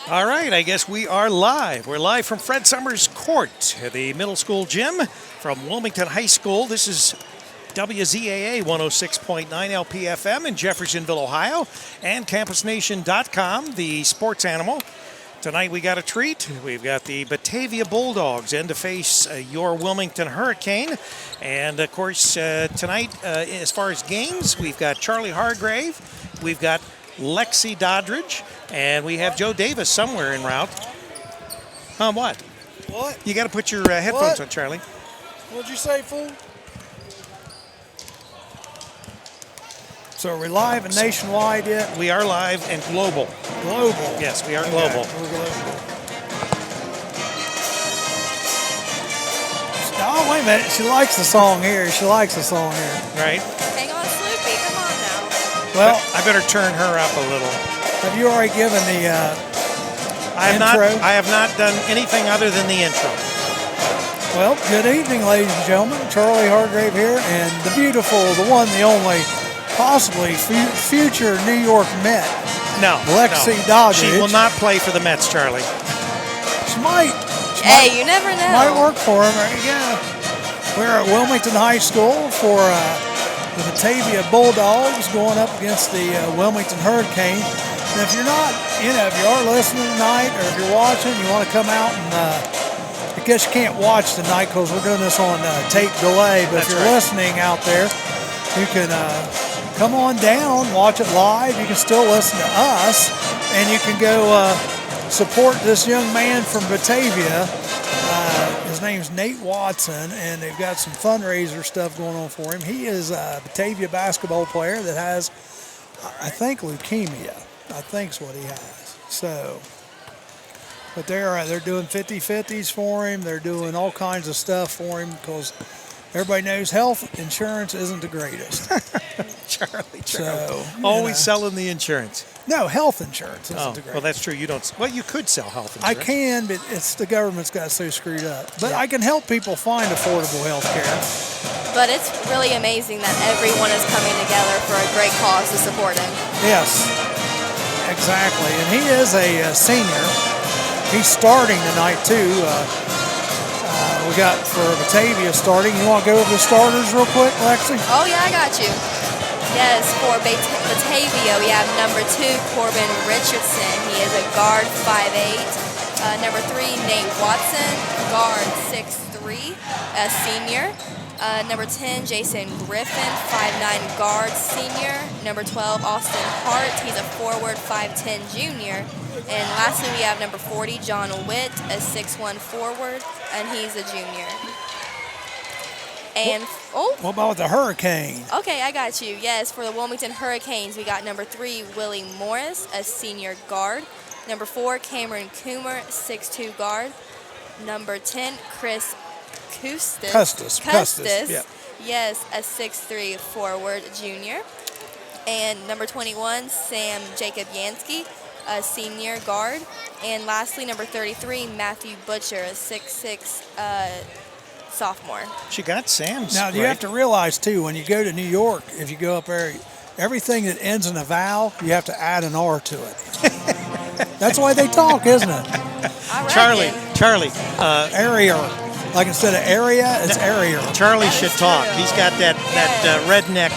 All right, I guess we are live. We're live from Fred Summers Court, the middle school gym from Wilmington High School. This is WZAA 106.9 LPFM in Jeffersonville, Ohio, and CampusNation.com, the sports animal. Tonight we got a treat. We've got the Batavia Bulldogs in to face your Wilmington Hurricane. And, of course, tonight, as far as games, we've got Charlie Hargrave, we've got Lexi Doddridge, and we have Joe Davis somewhere en route. What? What? You got to put your headphones What? on, Charlie. What'd you say, fool? So are we live and nationwide yet? We are live and global. Global. Yes, we are Okay, global. we're global. Oh, wait a minute. She likes the song here. She likes the song here. Right? Hang on, Sloopy. Come on now. Well, I better turn her up a little. have you already given the I intro? have not done anything other than the intro. Well, good evening, ladies and gentlemen. Charlie Hargrave here, and the beautiful, the one, the only, possibly future New York Met, No. Lexi no. Doddridge. She will not play for the Mets, Charlie. She might. Hey, you never know. Might work for him. There you go. We're at Wilmington High School for the Batavia Bulldogs going up against the Wilmington Hurricane. And if you're not, if you are listening tonight or if you're watching, you want to come out and, I guess you can't watch tonight because we're doing this on tape delay, but That's if you're right. listening out there, you can come on down, watch it live. You can still listen to us, and you can go support this young man from Batavia. His name's Nate Watson, and they've got some fundraiser stuff going on for him. He is a Batavia basketball player that has, I think, leukemia. I think's what he has. So, but they're doing 50-50s for him. They're doing all kinds of stuff for him because everybody knows health insurance isn't the greatest. Charlie. So Always selling the insurance. no, health insurance isn't the greatest. Well, that's true. You don't. Well, you could sell health I insurance. can, but it's the government's got so screwed up. But I can help people find affordable health care. But it's really amazing that everyone is coming together for a great cause to support him. Yes, exactly. And he is a senior. He's starting tonight, too. We got for Batavia starting. You want to go over the starters real quick, Lexi? Oh, yeah, I got you. Yes, for Batavia, we have number 2, Corbin Richardson. He is a guard, 5'8". Number 3, Nate Watson, guard, 6'3", a senior. Number 10, Jason Griffin, 5'9", guard, senior. Number 12, Austin Hart. He's a forward, 5'10", junior. And lastly, we have number 40, John Witt, a 6'1", forward, and he's a junior. And, What about the Hurricane? okay, I got you. Yes, for the Wilmington Hurricanes, we got number 3, Willie Morris, a senior guard. Number 4, Cameron Coomer, 6'2", guard. Number 10, Chris Custis. Yep. Yes, a 6'3", forward, junior. And number 21, Sam Jacob Yansky, a senior guard. And lastly, number 33, Matthew Butcher, a 6'6", sophomore. She got Sam's. Now, you right. have to realize, too, when you go to New York, if you go up there, everything that ends in a vowel, you have to add an R to it. That's why they talk, isn't it? Charlie. Area. Like instead of area, it's area. Charlie should talk. He's got that redneck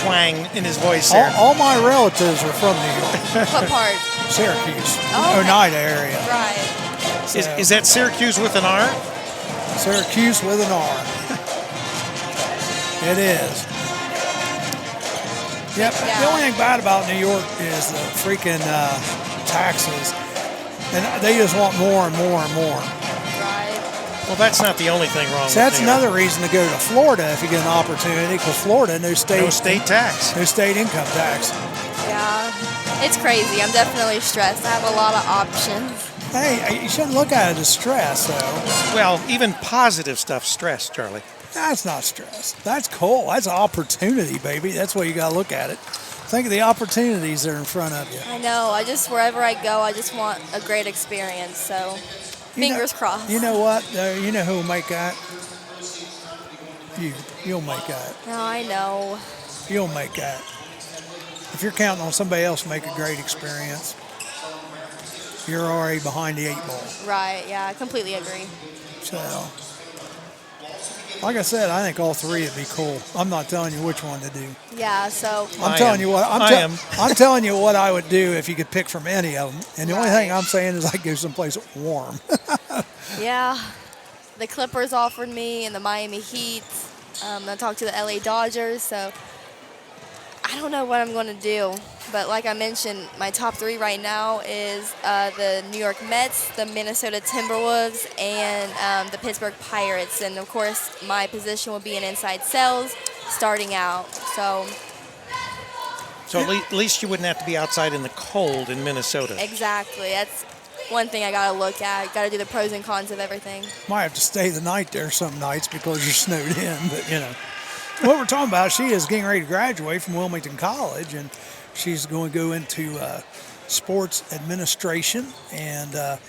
twang in his voice there. All my relatives are from New York, What part? Syracuse, Oh, okay. Oneida area. Right. Is that Syracuse with an R? Syracuse with an R. It is. Yep. Yeah. The only thing bad about New York is the freaking taxes, and they just want more and more and more. Right. Well, that's not the only thing wrong. So with that's New York. another reason to go to Florida if you get an opportunity, because Florida, no state tax. no state income tax. Yeah. It's crazy. I'm definitely stressed. I have a lot of options. Hey, you shouldn't look at it as stress, though. Well, even positive stuff, stress, Charlie. That's not stress. That's cool. That's opportunity, baby. That's the way you got to look at it. Think of the opportunities that are in front of you. I know. Wherever I go, I just want a great experience. So, fingers crossed. You know what? You know who will make that? You'll make that. No, I know. You'll make that. If you're counting on somebody else to make a great experience. you're already behind the 8 ball. Right, yeah, I completely agree. So, like I said, I think all 3 would be cool. I'm not telling you which one to do. Yeah, so I'm telling you what I'm telling you what I would do if you could pick from any of them. And the only thing I'm saying is I'd go someplace warm. yeah, the Clippers offered me and the Miami Heat. I talked to the LA Dodgers, so I don't know what I'm going to do. But like I mentioned, my top 3 right now is the New York Mets, the Minnesota Timberwolves, and the Pittsburgh Pirates. And of course, my position will be in inside sales starting out. So at least you wouldn't have to be outside in the cold in Minnesota. exactly, that's one thing I got to look at. Got to do the pros and cons of everything. Might have to stay the night there some nights because you're snowed in, but you know. What we're talking about, she is getting ready to graduate from Wilmington College, and she's going to go into sports administration, and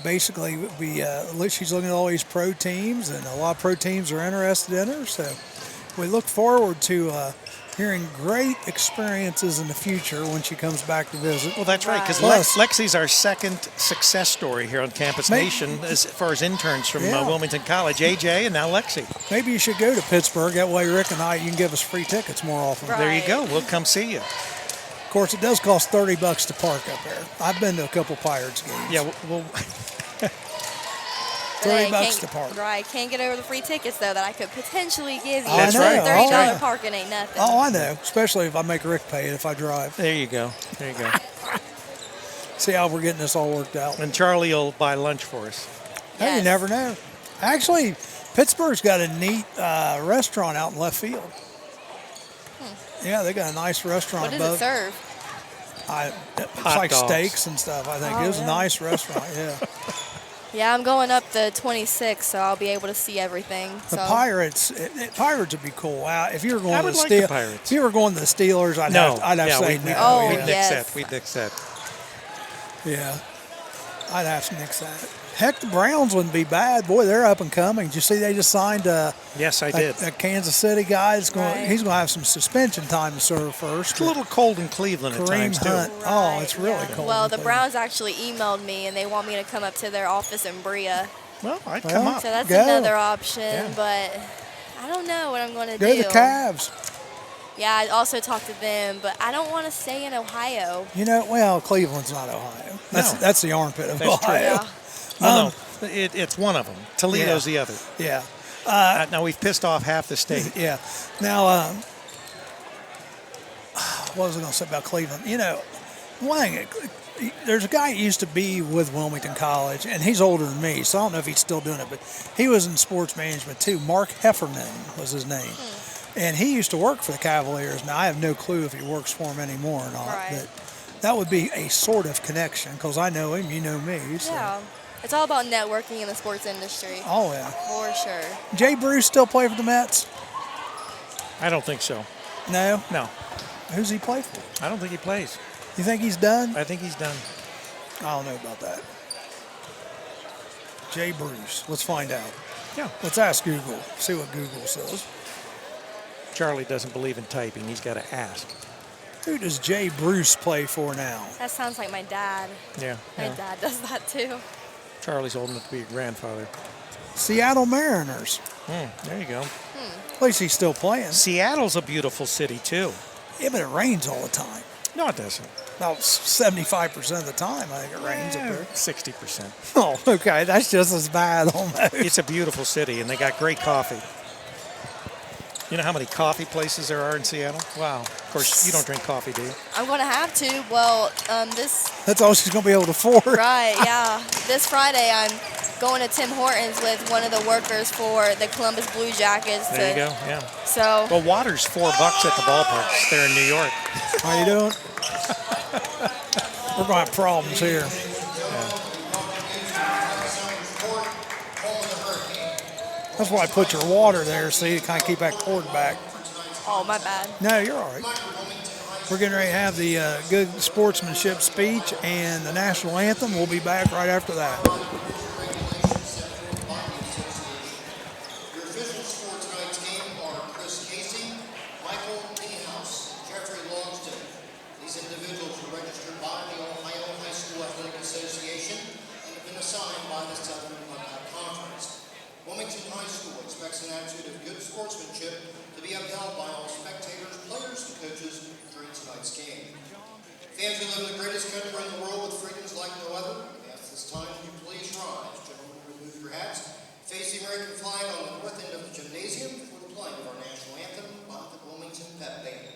basically she's looking at all these pro teams, and a lot of pro teams are interested in her. So we look forward to hearing great experiences in the future when she comes back to visit. Well, that's right, because Plus- Lexi's our second success story here on Campus Nation as far as interns from Wilmington College. AJ and now Lexi. Maybe you should go to Pittsburgh. That way Rick and I, you can give us free tickets more often. Right. There you go. We'll come see you. Of course, it does cost $30 to park up there. I've been to a couple Pirates games. Yeah, well, $30 to park. Right, can't get over the free tickets though that I could potentially give you. That's right. $30 Oh, yeah. parking ain't nothing. Oh, I know. Especially if I make Rick pay it if I drive. there you go. There you go. See how we're getting this all worked out. And Charlie will buy lunch for us. Hey, you Yes. never know. Actually, Pittsburgh's got a neat restaurant out in left field. Yeah, they got a nice restaurant What does above. it serve? It's Hot like dogs. steaks and stuff, I think. Oh, It was yeah. a nice restaurant, yeah. Yeah, I'm going up the 26th, so I'll be able to see everything. The So Pirates would be cool. If you were going I to would the like the Steelers, Pirates. if you were going to the Steelers, I'd have to say no. Oh, we'd yeah. nix yes. that. We'd nix that. Yeah, I'd have to nix that. Heck, the Browns wouldn't be bad. Boy, they're up and coming. Did you see they just signed Yes, I did. a Kansas City guy? He's going Right. to have some suspension time to serve first. It's a little cold in Cleveland at Kareem times, too. Hunt. Oh, it's really yeah. cold. Well, in the Cleveland. Browns actually emailed me, and they want me to come up to their office in Brea. Well, I'd Well, come up. So that's Go. another option, Yeah. but I don't know what I'm going to Go do. the Cavs. Yeah, I also talked to them, but I don't want to stay in Ohio. You know, well, Cleveland's not Ohio. No. That's the armpit of That's true. Ohio. Yeah. Well, no, it's one of them. Toledo's the other. Yeah. Now, we've pissed off half the state. Yeah. Now, what was I going to say about Cleveland? You know, one thing, there's a guy that used to be with Wilmington College, and he's older than me, so I don't know if he's still doing it, but he was in sports management too. Mark Heffernan was his name. And he used to work for the Cavaliers. Now, I have no clue if he works for them anymore or not, Right. but that would be a sort of connection because I know him, you know me. So. Yeah. It's all about networking in the sports industry. Oh, yeah. For sure. Jay Bruce still play for the Mets? I don't think so. No? No, Who's he play for? I don't think he plays. You think he's done? I think he's done. I don't know about that. Jay Bruce. Let's find out. Yeah. Let's ask Google. See what Google says. Charlie doesn't believe in typing. He's got to ask. Who does Jay Bruce play for now? That sounds like my dad. Yeah. My dad does that too. Charlie's old enough to be a grandfather. Seattle Mariners. There you go. At least he's still playing. Seattle's a beautiful city, too. Yeah, but it rains all the time. No, it doesn't. About 75% of the time, I think it rains up there. 60%. Oh, okay. That's just as bad almost. It's a beautiful city, and they got great coffee. You know how many coffee places there are in Seattle? Wow. Of course, you don't drink coffee, do you? I'm going to have to. Well, this, That's all she's going to be able to afford. right, yeah. This Friday, I'm going to Tim Hortons with one of the workers for the Columbus Blue Jackets. There you go, yeah. So, Well, water's $4 at the ballparks there in New York. How you doing? We're going to have problems here. That's why I put your water there, so you kind of keep that cord back. oh, my bad. No, you're all right. We're getting ready to have the good sportsmanship speech and the national anthem. We'll be back right after that. Your officials for tonight's game are Chris Casey, Michael Niehaus, Jeffrey Longston. These individuals were registered by the Ohio High School Athletic Association High School expects an attitude of good sportsmanship to be upheld by all spectators, players, and coaches during tonight's game. Fans who live in the greatest country in the world with freedoms like no other, at this time, would you please rise? Gentlemen, remove your hats. Face the American flag on the north end of the gymnasium for the playing of our national anthem by the Wilmington Pep Band.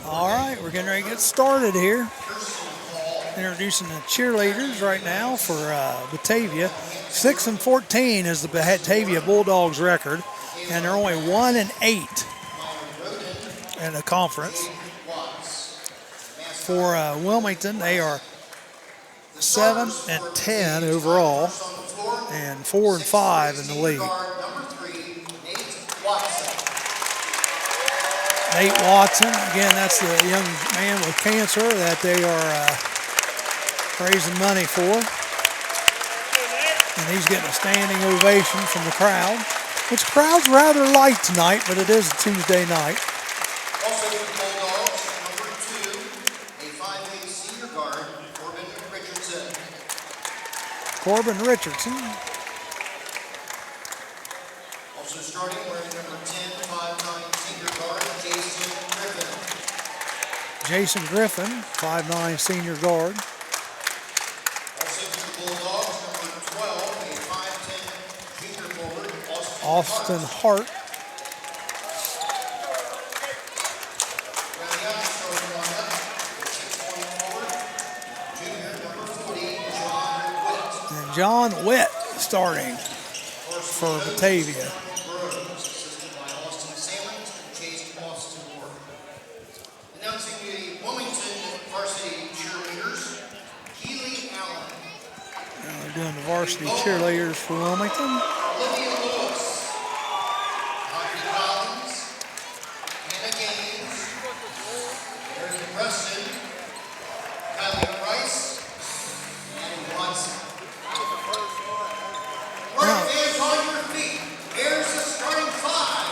All right, we're getting ready to get started here. Introducing the cheerleaders right now for Batavia. 6-14 is the Batavia Bulldogs record, and they're only 1-8 in the conference. For Wilmington, they are 7-10 overall, and 4-5 in the league. Nate Watson, again, that's the young man with cancer that they are raising money for. And he's getting a standing ovation from the crowd, which crowd's rather light tonight, but it is a Tuesday night. Also for the Bulldogs, number 2, a 5'8" senior guard, Corbin Richardson. Corbin Richardson. Also starting, wearing number 10, 5'9" senior guard, Jason Griffin. Jason Griffin, 5'9" senior guard. Also for the Bulldogs, number 12, a 5'10" junior forward, Austin Hart. Rounding out the starting lineup, 6'1" forward, junior number 40, John Witt. And John Witt starting for Batavia. Assisted by Austin Salmons and Chase Austin Ward. Announcing the Wilmington varsity cheerleaders, Keely Allen, Now they're doing the varsity cheerleaders for Wilmington. Olivia Lewis, Hockey Collins, Hannah Gaines, Erica Preston, Kylie Price, and Watson. Right, fans on your feet. Here's the starting 5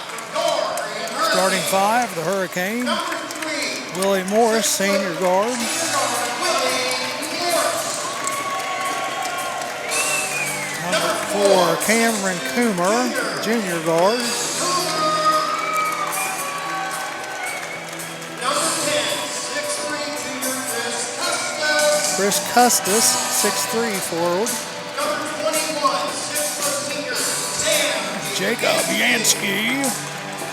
for Gore and Hurricane. Starting 5, the Hurricane. Number 3, Willie Morris, senior guard. Number 4, Cameron Coomer, junior guard. Number 10, 6'3" junior Chris Custis. Chris Custis, 6'3" forward. Number 21, 6' senior Sam. Jacob Yansky.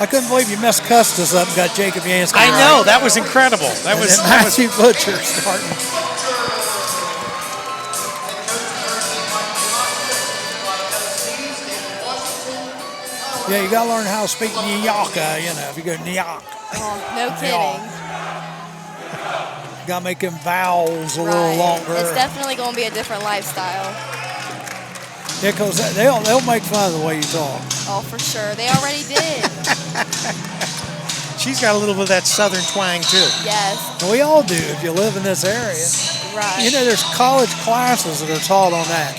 I couldn't believe you messed Custis up and got Jacob Yansky. I right. know, that was incredible. That And was then Matthew Butcher starting. Head coach Hurricane Yeah, you got to learn how to speak Nyaka, you know, if you go Nyak. Oh, no kidding. Got to make them vowels a little Right. longer. It's definitely going to be a different lifestyle. Yeah, because they'll make fun of the way you talk. Oh, for sure. They already did. She's got a little bit of that southern twang too. Yes. And we all do if you live in this area. Right. You know, there's college classes that are taught on that.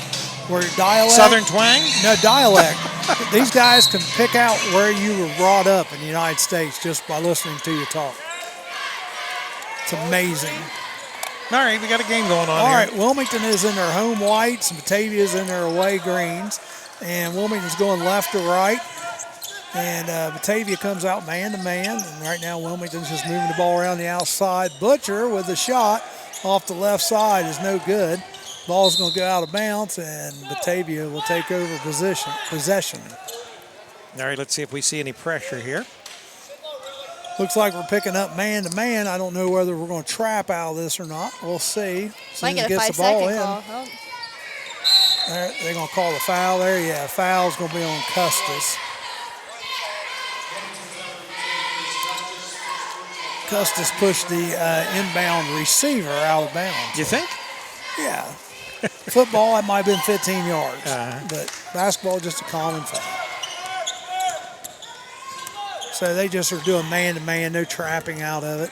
Where dialect. Southern twang? No, dialect. These guys can pick out where you were brought up in the United States just by listening to you talk. It's amazing. All right, we got a game going on All here. right, Wilmington is in their home whites, and Batavia is in their away greens. And Wilmington's going left to right. And Batavia comes out man to man. And right now Wilmington's just moving the ball around the outside. Butcher with the shot off the left side is no good. Ball's going to go out of bounds, and Batavia will take over possession. All right, let's see if we see any pressure here. Looks like we're picking up man to man. I don't know whether we're going to trap out of this or not. We'll see. Might get a 5-second call. Oh. They're going to call the foul there. Yeah, foul's going to be on Custis. Custis pushed the inbound receiver out of bounds. You think? Yeah. Football, that might have been 15 yards. But basketball, just a common foul. So they just are doing man-to-man, no trapping out of it.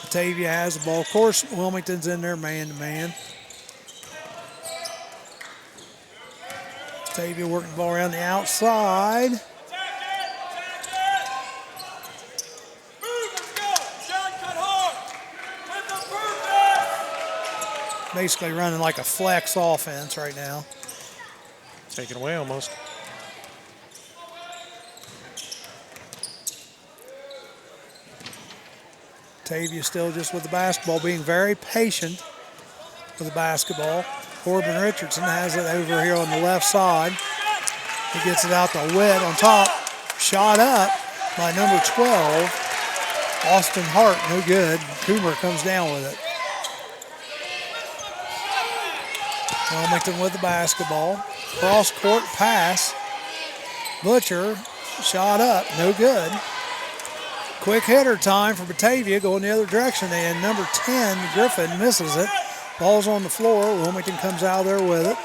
Batavia has the ball. Of course, Wilmington's in there man-to-man. Batavia working the ball around the outside. Basically running like a flex offense right now. Taken away almost. Batavia still just with the basketball, being very patient with the basketball. Corbin Richardson has it over here on the left side. He gets it out to Witt on top. Shot up by number 12, Austin Hart, no good. Coomer comes down with it. Wilmington with the basketball. Cross-court pass. Butcher, shot up, no good. Quick hitter time for Batavia going the other direction, and number 10, Griffin, misses it. Ball's on the floor. Wilmington comes out there with it.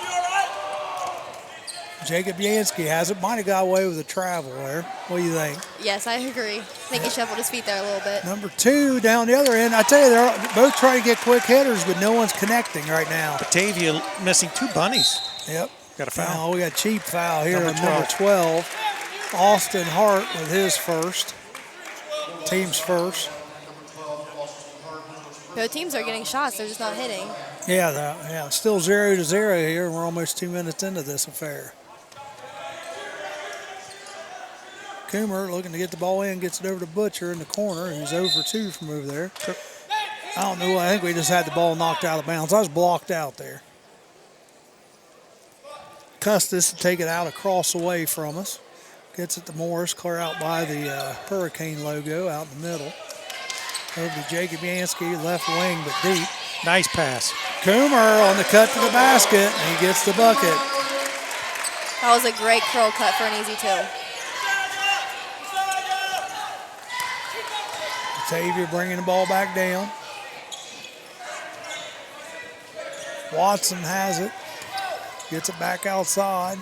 Jacob Yansky has it. Might have got away with a travel there. What do you think? Yes, I agree. I think he shuffled his feet there a little bit. Number 2 down the other end. I tell you, they're both trying to get quick hitters, but no one's connecting right now. Batavia missing 2 bunnies. Yep. Got a foul. We got a cheap foul here on number 12. Austin Hart with his first. Team's first. Both teams are getting shots. They're just not hitting. Yeah, still 0-0 here. We're almost 2 minutes into this affair. Coomer looking to get the ball in, gets it over to Butcher in the corner. He's over 2 from over there. I don't know. I think we just had the ball knocked out of bounds. I was blocked out there. Custis to take it out across away from us. Gets it to Morris, clear out by the Hurricane logo out in the middle. Over to Jacob Yansky, left wing but deep. Nice pass. Coomer on the cut to the basket, and he gets the bucket. That was a great curl cut for an easy 2. Batavia bringing the ball back down. Watson has it. Gets it back outside.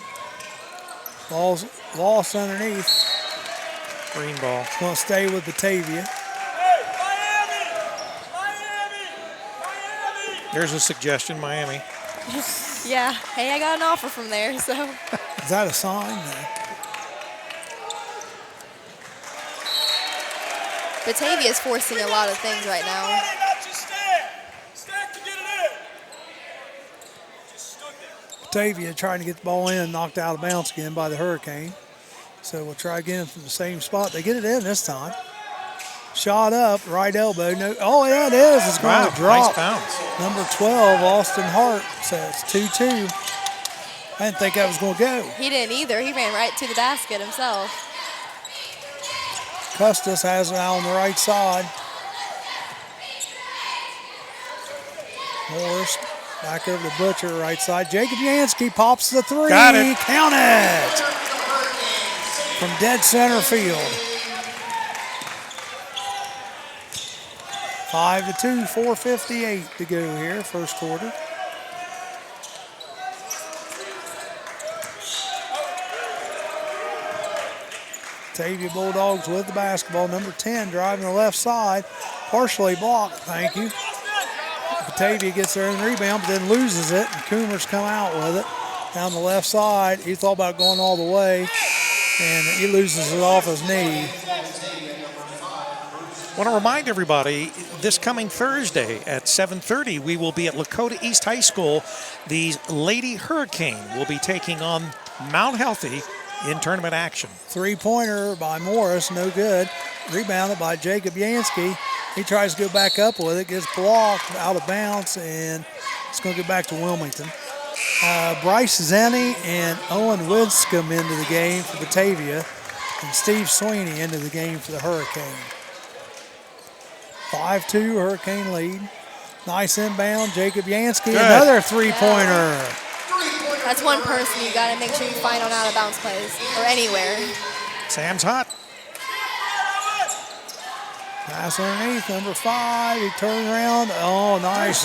Ball's lost underneath. Green ball. It's going to stay with Batavia. There's a suggestion, Miami. Yeah. Hey, I got an offer from there, so. Is that a sign? Batavia is forcing a lot of things right now. Batavia trying to get the ball in, knocked out of bounds again by the Hurricane. So we'll try again from the same spot. They get it in this time. Shot up, right elbow. No, oh, yeah, it is. It's going to drop. Nice bounce. Number 12, Austin Hart, says 2-2. I didn't think that was going to go. He didn't either. He ran right to the basket himself. Custis has it out on the right side. Morris back over to Butcher, right side. Jacob Yansky pops the 3. Got it. Count it. From dead center field. 5-2, 4:58 to go here, first quarter. Batavia Bulldogs with the basketball. Number 10 driving the left side. Partially blocked, thank you. Batavia gets their own rebound, but then loses it. And Coomer's come out with it down the left side. He thought about going all the way, and he loses it off his knee. I want to remind everybody, this coming Thursday at 7:30, we will be at Lakota East High School. The Lady Hurricane will be taking on Mount Healthy in tournament action. Three-pointer by Morris, no good. Rebounded by Jacob Yansky. He tries to go back up with it, gets blocked, out of bounds, and it's going to go back to Wilmington. Bryce Zenny and Owen Woods come into the game for Batavia, and Steve Sweeney into the game for the Hurricane. 5-2 Hurricane lead. Nice inbound, Jacob Yansky, another three-pointer. That's one person you got to make sure you find on out-of-bounds plays or anywhere. Sam's hot. Pass underneath, number 5. He turned around. Oh, nice.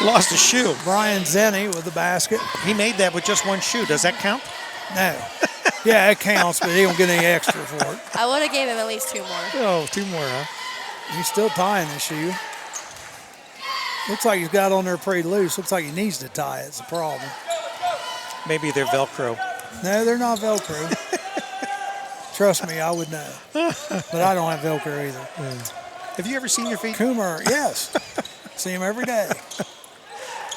Lost a shoe. Brian Zenny with the basket. He made that with just one shoe. Does that count? No. Yeah, it counts, but he don't get any extra for it. I would have gave him at least 2 more. Oh, 2 more, huh? He's still tying the shoe. Looks like he's got on there pretty loose. Looks like he needs to tie it. It's a problem. Maybe they're Velcro. No, they're not Velcro. Trust me, I would know. But I don't have Velcro either. Have you ever seen your feet? Coomer, yes. See him every day.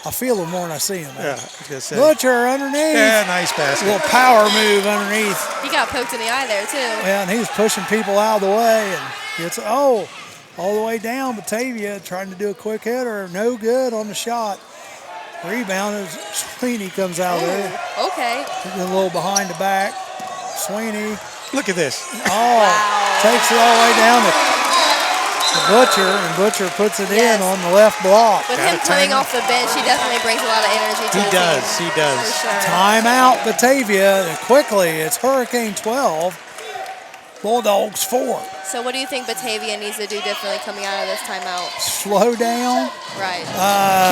I feel him more than I see him. Yeah, I was going to say. Butcher underneath. Yeah, nice basket. Little power move underneath. He got poked in the eye there, too. Yeah, and he was pushing people out of the way. And gets, all the way down. Batavia trying to do a quick hitter. No good on the shot. Rebound as Sweeney comes out there. Okay. He's a little behind the back. Sweeney. Look at this. Wow. Takes it all the way down to Butcher, and Butcher puts it in on the left block. With him coming off the bench, he definitely brings a lot of energy to the team. He does. For sure. Timeout, Batavia. And quickly, it's Hurricane 12, Bulldogs 4. So what do you think Batavia needs to do differently coming out of this timeout? Slow down. Right.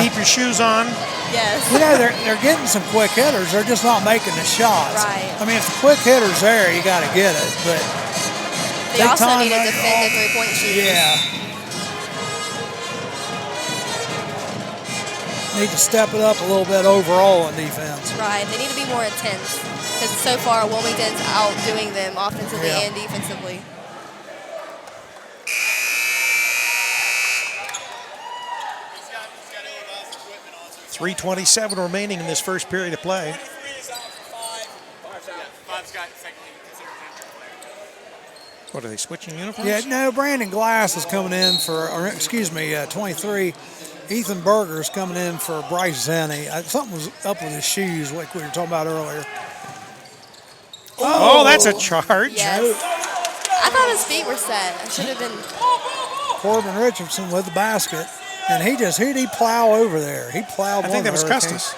Keep your shoes on. Yes. You know, they're getting some quick hitters. They're just not making the shots. Right. I mean, if the quick hitter's there, you got to get it. But They also time need to right defend the three-point shooters. yeah. Need to step it up a little bit overall on defense. Right. They need to be more intense because so far Wilmington's outdoing them offensively and defensively. .327 remaining in this first period of play. What are they switching uniforms? Yeah, no, Brandon Glass is coming in for, 23. Ethan Berger's coming in for Bryce Zenny. Something was up with his shoes, like we were talking about earlier. Oh, that's a charge. Yes. I thought his feet were set. I should have been. Corbin Richardson with the basket. And who did he plow over there? He plowed I one think that of was the Custis.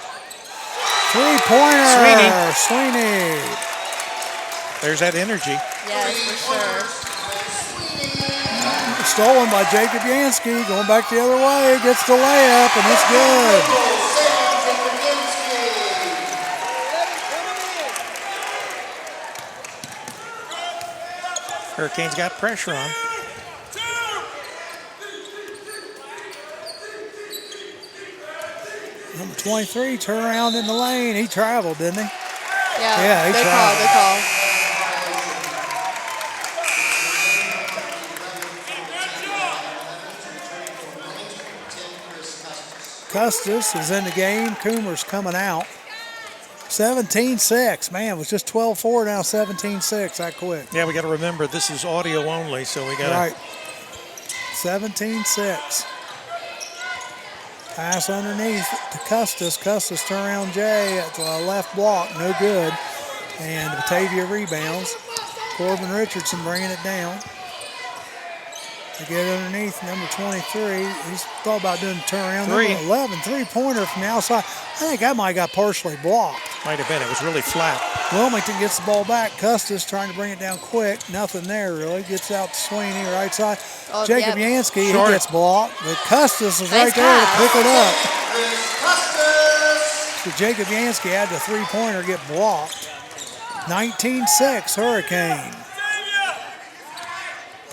Three-pointer. Sweeney. There's that energy. Yes, for sure. Stolen by Jacob Yansky. Going back the other way. Gets the layup, and it's good. Hurricanes got pressure on. Number 23, turn around in the lane. He traveled, didn't he? Yeah, he good traveled. call. Custis is in the game. Coomer's coming out. 17-6. Man, it was just 12-4, now 17-6 that quick. Yeah, we got to remember this is audio only, so we got to. Right. 17-6. Pass underneath to Custis. Custis turn around Jay at the left block. No good. And Batavia rebounds. Corbin Richardson bringing it down. They get underneath number 23. He's thought about doing a turnaround. Three. Number 11, three-pointer from the outside. I think that might have got partially blocked. Might have been. It was really flat. Wilmington gets the ball back. Custis trying to bring it down quick. Nothing there, really. Gets out to Sweeney, right side. Oh, Jacob yeah. Yansky, Short. he gets blocked. But Custis is Nice right there to pass. pick it up. So Jacob Yansky had the three-pointer get blocked. 19-6 Hurricane.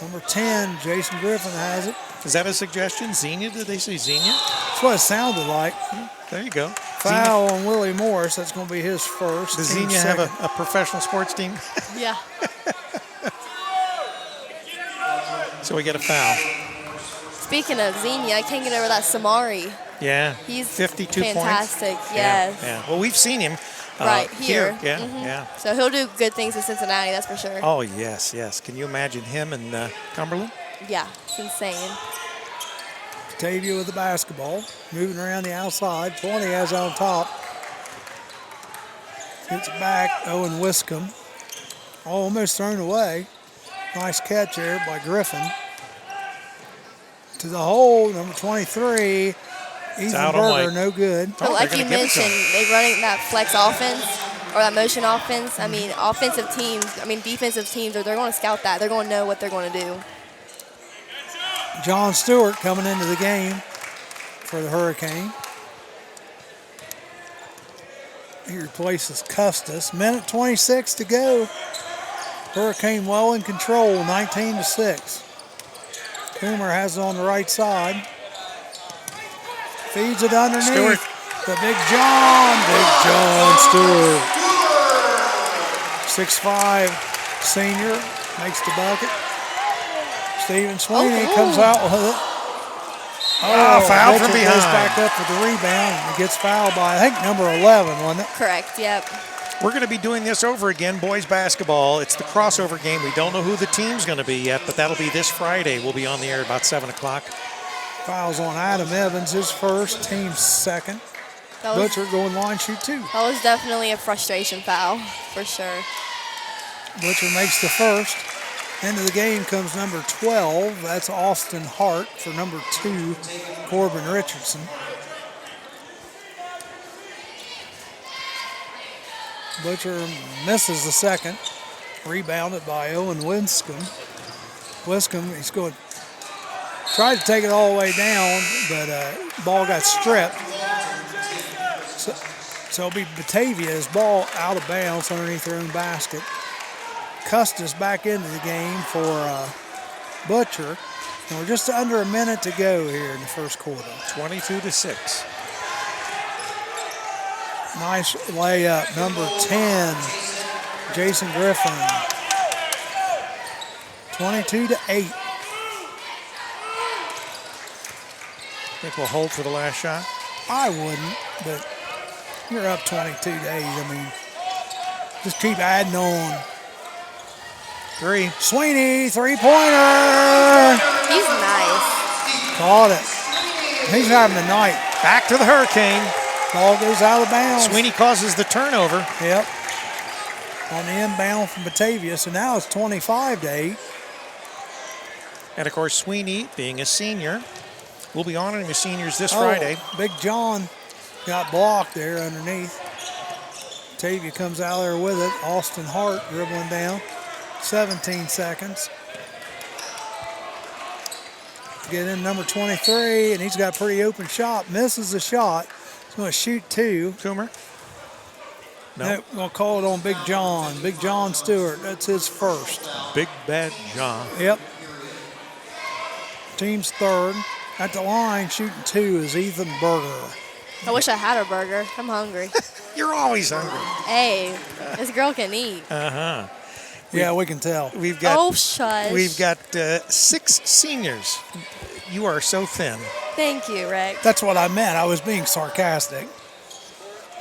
Number 10, Jason Griffin has it. Is that a suggestion? Xenia? Did they say Xenia? That's what it sounded like. There you go. Foul on Willie Morris. That's going to be his first. Does team's Xenia have second. a professional sports team? Yeah. So we get a foul. Speaking of Xenia, I can't get over that Samari. Yeah. He's 52 fantastic. points. Yes. Yeah. Well, we've seen him Right, here. Yeah, yeah. So he'll do good things in Cincinnati, that's for sure. Oh, yes, yes. Can you imagine him in Cumberland? Yeah, it's insane. Batavia with the basketball, moving around the outside. 20 has on top. Gets it back, Owen Wiscombe. Almost thrown away. Nice catch there by Griffin. To the hole, number 23. Ethan Berger, no good. But like you mentioned, they're running that flex offense or that motion offense. I mean, defensive teams, they're going to scout that. They're going to know what they're going to do. John Stewart coming into the game for the Hurricane. He replaces Custis. Minute 26 to go. Hurricane well in control, 19-6. Coomer has it on the right side. Feeds it underneath. Stewart. The Big John Stewart. 6'5" senior makes the bucket. Stephen Sweeney comes out with it. Foul from behind. Goes back up for the rebound and gets fouled by, I think, number 11, wasn't it? Correct, yep. We're going to be doing this over again, boys basketball. It's the crossover game. We don't know who the team's going to be yet, but that'll be this Friday. We'll be on the air about 7 o'clock. Fouls on Adam Evans, his first, team's second. Butcher going line shoot 2. That was definitely a frustration foul, for sure. Butcher makes the first. Into the game comes number 12. That's Austin Hart for number 2, Corbin Richardson. Butcher misses the second. Rebounded by Owen Winscombe. Winscombe, he's going to try to take it all the way down, but ball got stripped. So it'll be Batavia's ball out of bounds underneath their own basket. Custis back into the game for Butcher. And we're just under a minute to go here in the first quarter. 22-6. Nice layup, number 10, Jason Griffin. 22-8. Think we'll hold for the last shot? I wouldn't, but you're up 22-8. I mean, just keep adding on. 3. Sweeney, three-pointer. He's nice. Caught it. He's having a night. Back to the Hurricane. Ball goes out of bounds. Sweeney causes the turnover. Yep. On the inbound from Batavia. So now it's 25-8. And, of course, Sweeney, being a senior, we'll be honoring the seniors this Friday. Big John got blocked there underneath. Batavia comes out there with it. Austin Hart dribbling down. 17 seconds. Get in number 23, and he's got a pretty open shot. Misses the shot. He's going to shoot 2. Coomer? No. We'll call it on Big John. Big John Stewart. That's his first. Big Bad John. Yep. Team's third. At the line, shooting 2 is Ethan Berger. I wish I had a burger. I'm hungry. You're always hungry. Hey, this girl can eat. Uh-huh. Yeah, we can tell. We've got, oh, shush. We've got 6 seniors. You are so thin. Thank you, Rex. That's what I meant. I was being sarcastic.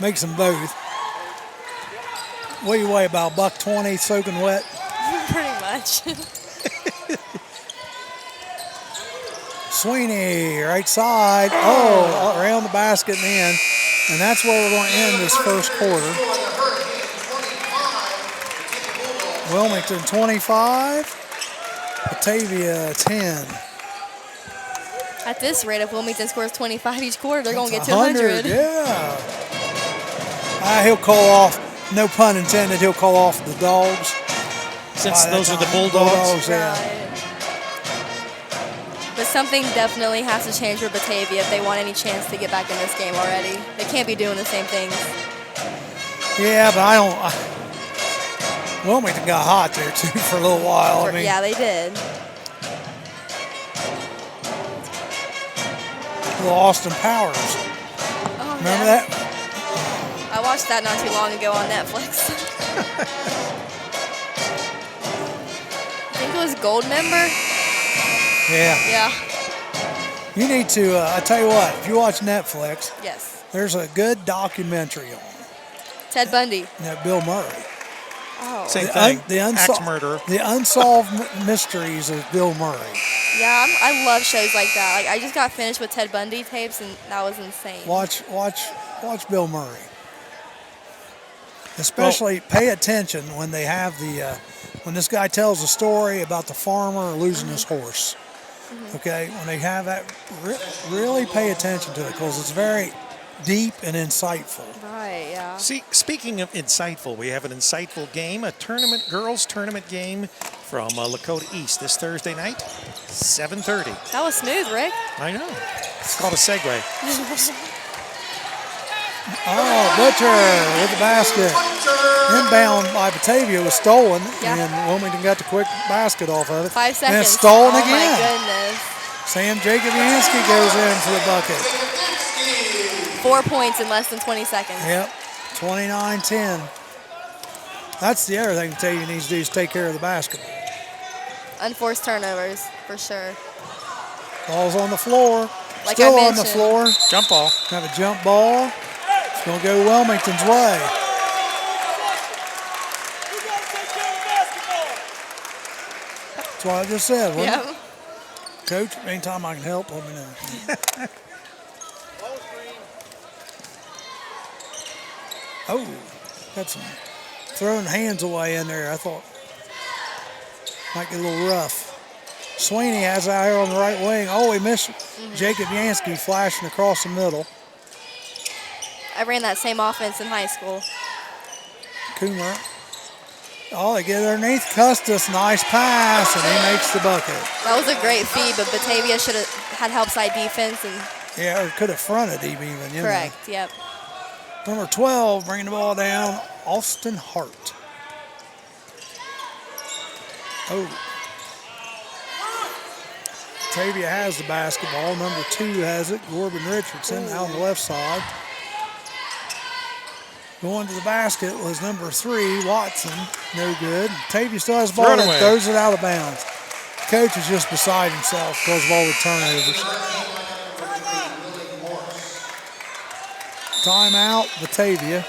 Makes them both. What do you weigh, about $120 soaking wet? Pretty much. Sweeney, right side. Oh, around the basket and in. And that's where we're going to end this first quarter. Wilmington 25, Batavia 10. At this rate, if Wilmington scores 25 each quarter, they're going to get to 100. Yeah. He'll call off, no pun intended, he'll call off the dogs. Since those are the Bulldogs. Yeah. Right. But something definitely has to change for Batavia if they want any chance to get back in this game already. They can't be doing the same things. Yeah, but I don't. Wilmington got hot there too for a little while. Yeah, they did. Little Austin Powers. Oh, Remember yeah. that? I watched that not too long ago on Netflix. I think it was Gold Member. Yeah. Yeah. You need to, I tell you what, if you watch Netflix, Yes. there's a good documentary on Ted Bundy. Yeah, Bill Murray. Oh. Same thing. Axe murderer. The unsolved mysteries of Bill Murray. Yeah, I love shows like that. Like I just got finished with Ted Bundy tapes, and that was insane. Watch Bill Murray. Especially pay attention when they have when this guy tells a story about the farmer losing his horse. Okay, when they have that, really pay attention to it because it's very deep and insightful. Right, yeah. See, speaking of insightful, we have an insightful game, a girls tournament game from Lakota East this Thursday night, 7:30. That was smooth, Rick. I know. It's called a segue. Oh, Butcher with the basket. Inbound by Batavia was stolen, and Wilmington got the quick basket off of it. 5 seconds. And it's stolen oh again. Oh, my goodness. Sam Jacobianski goes in for the bucket. 4 points in less than 20 seconds. Yep, 29-10. That's the other thing Batavia needs to do is take care of the basket. Unforced turnovers, for sure. Ball's on the floor. Like Still I on the floor. Jump ball. Have a jump ball. It's going to go Wilmington's way. That's what I just said, wasn't it? Yep. Coach, anytime I can help, let me know. Oh, got some throwing hands away in there. I thought might get a little rough. Sweeney has out here on the right wing. Oh, he missed Jacob Yansky flashing across the middle. I ran that same offense in high school. Coomer. Oh, they get underneath Custis. Nice pass, and he makes the bucket. That was a great feed, but Batavia should have had help side defense. And Yeah, or could have fronted him even. You correct, yep. know. Number 12, bringing the ball down, Austin Hart. Oh. Batavia has the basketball. Number 2 has it. Corbin Richardson out on the left side. Going to the basket was number 3, Watson. No good. Batavia still has the ball and throws it out of bounds. The coach is just beside himself because of all the turnovers. Timeout, Batavia.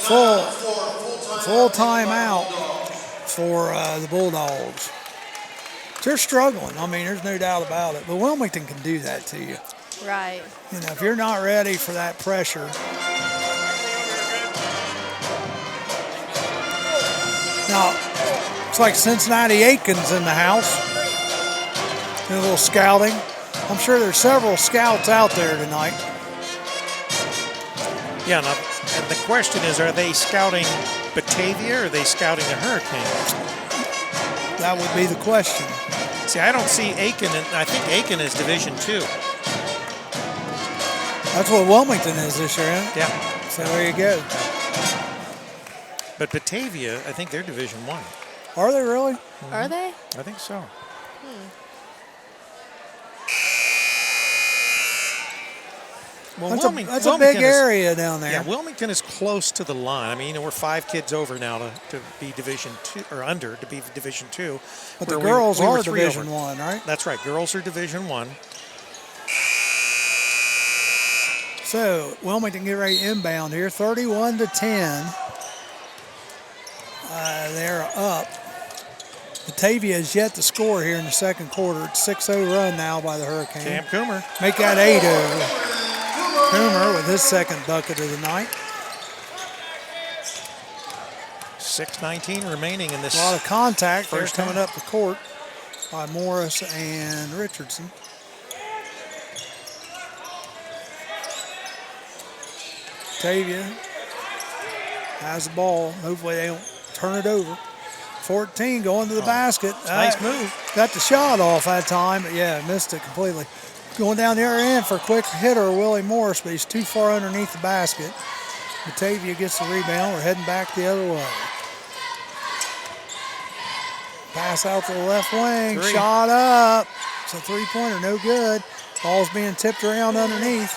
Full timeout for the Bulldogs. They're struggling. I mean, there's no doubt about it. But Wilmington can do that to you. Right. You know, if you're not ready for that pressure. Now, it's like Cincinnati Aikens in the house. Doing a little scouting. I'm sure there's several scouts out there tonight. Yeah, and the question is, are they scouting Batavia or are they scouting the Hurricanes? That would be the question. See, I don't see Aiken, and I think Aiken is Division 2. That's what Wilmington is this year, huh? Yeah. So there you go. But Batavia, I think they're Division 1. Are they really? Mm-hmm. Are they? I think so. Well, That's a big area down there. Yeah, Wilmington is close to the line. I mean, you know, we're 5 kids over now to be Division 2 or under to be Division 2. But the girls are Division 1, right? That's right. Girls are Division 1. So Wilmington get ready to inbound here, 31-10. They're up. Batavia is yet to score here in the second quarter. It's 6-0 run now by the Hurricanes. Cam Coomer. Make that 8-0. Coomer with his second bucket of the night. 6:19 remaining in this. A lot of contact. They're first coming half. up the court by Morris and Richardson. Batavia has the ball. Hopefully they don't turn it over. 14 going to the basket. Nice move. Got the shot off that time, but yeah, missed it completely. Going down the other end for a quick hitter, Willie Morris, but he's too far underneath the basket. Batavia gets the rebound. We're heading back the other way. Pass out to the left wing. Shot up. It's a three-pointer, no good. Ball's being tipped around underneath.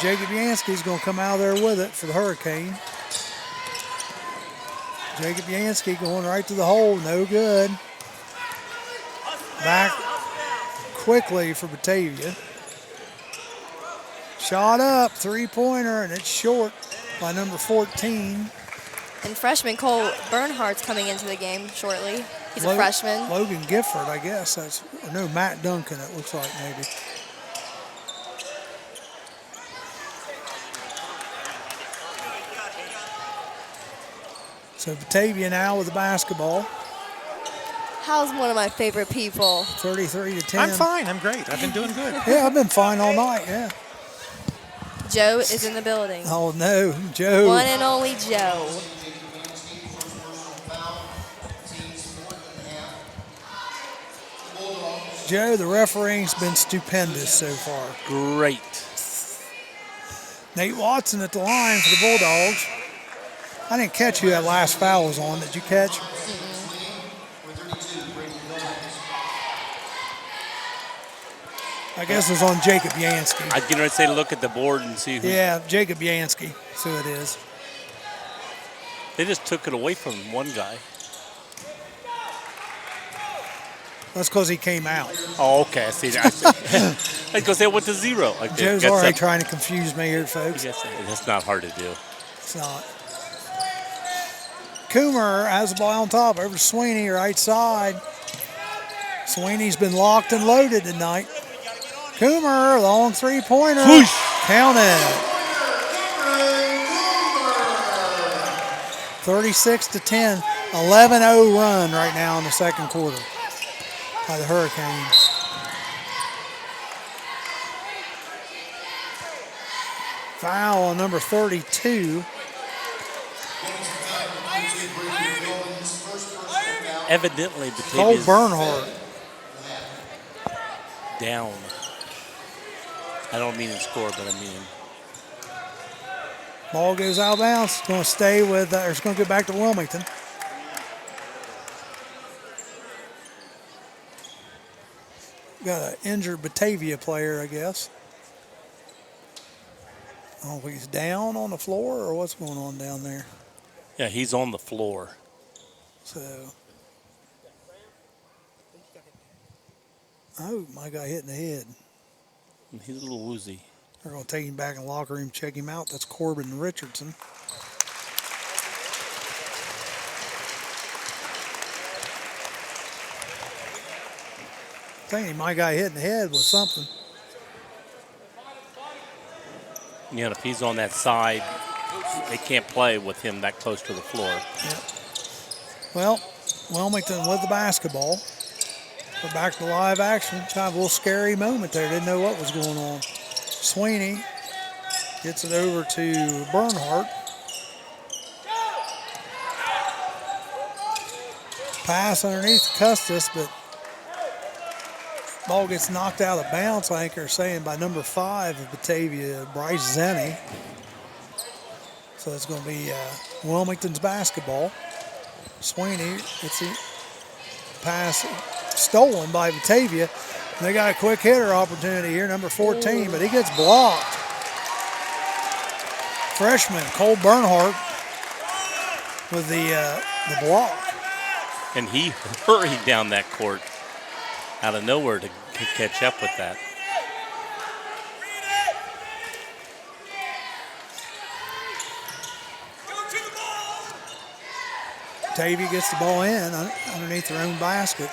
Jacob Yansky's going to come out of there with it for the Hurricane. Jacob Yansky going right to the hole, no good. Back quickly for Batavia. Shot up, three-pointer, and it's short. by number 14. And freshman Cole Bernhardt's coming into the game shortly. He's a freshman. Logan Gifford, I guess. Or no, Matt Duncan, it looks like maybe. So Batavia now with the basketball. How's one of my favorite people? 33-10. I'm fine. I'm great. I've been doing good. Yeah, I've been fine all night, yeah. Joe is in the building. Oh, no, Joe. One and only Joe. Joe, the refereeing's been stupendous so far. Great. Nate Watson at the line for the Bulldogs. I didn't catch who that last foul was on. Did you catch? I guess it was on Jacob Yansky. I was going to say look at the board and see who. Yeah, Jacob Yansky. So it is. They just took it away from one guy. That's because he came out. Oh, okay. I see. I was going to say it went to 0. Okay, Joe's already trying to confuse me here, folks. That's not hard to do. It's not. Coomer has the ball on top over to Sweeney, right side. Sweeney's been locked and loaded tonight. Coomer, long three-pointer. Whoosh. Count it. 36-10. 11-0 run right now in the second quarter by the Hurricanes. Foul on number 32. Evidently, Cole Batavia's Bernhardt. down. I don't mean in score, but I mean. Ball goes out of bounds. It's going to stay with, or it's going to go back to Wilmington. Got an injured Batavia player, I guess. I don't know if he's down on the floor or what's going on down there. Yeah, he's on the floor. So, oh, my guy hit in the head. He's a little woozy. They're going to take him back in the locker room, check him out. That's Corbin Richardson. I think my guy hit in the head with something. You know, if he's on that side, they can't play with him that close to the floor. Yeah. Well, Wilmington with the basketball. We're back to live action. Kind of a little scary moment there. Didn't know what was going on. Sweeney gets it over to Bernhardt. Pass underneath Custis, but ball gets knocked out of bounds, I think they're saying, by number 5 of Batavia, Bryce Zenny. So it's going to be Wilmington's basketball. Sweeney gets the pass stolen by Batavia. They got a quick hitter opportunity here, number 14, but he gets blocked. Freshman Cole Bernhardt with the block. And he hurried down that court out of nowhere to catch up with that. Batavia gets the ball in underneath their own basket.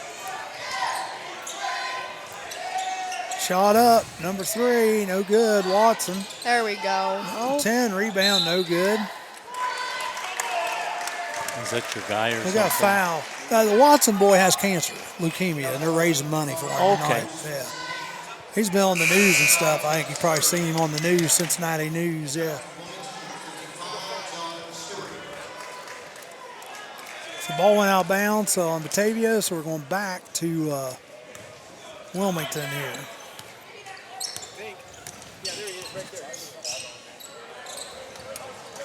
Shot up, number 3, no good. Watson. There we go. Oh. 10, rebound, no good. Is that your guy or something? They got a foul. The Watson boy has cancer, leukemia, and they're raising money for him. Okay. Tonight. Yeah. He's been on the news and stuff. I think you've probably seen him on the news, Cincinnati News, yeah. So the ball went out of bounds on Batavia, so we're going back to Wilmington here.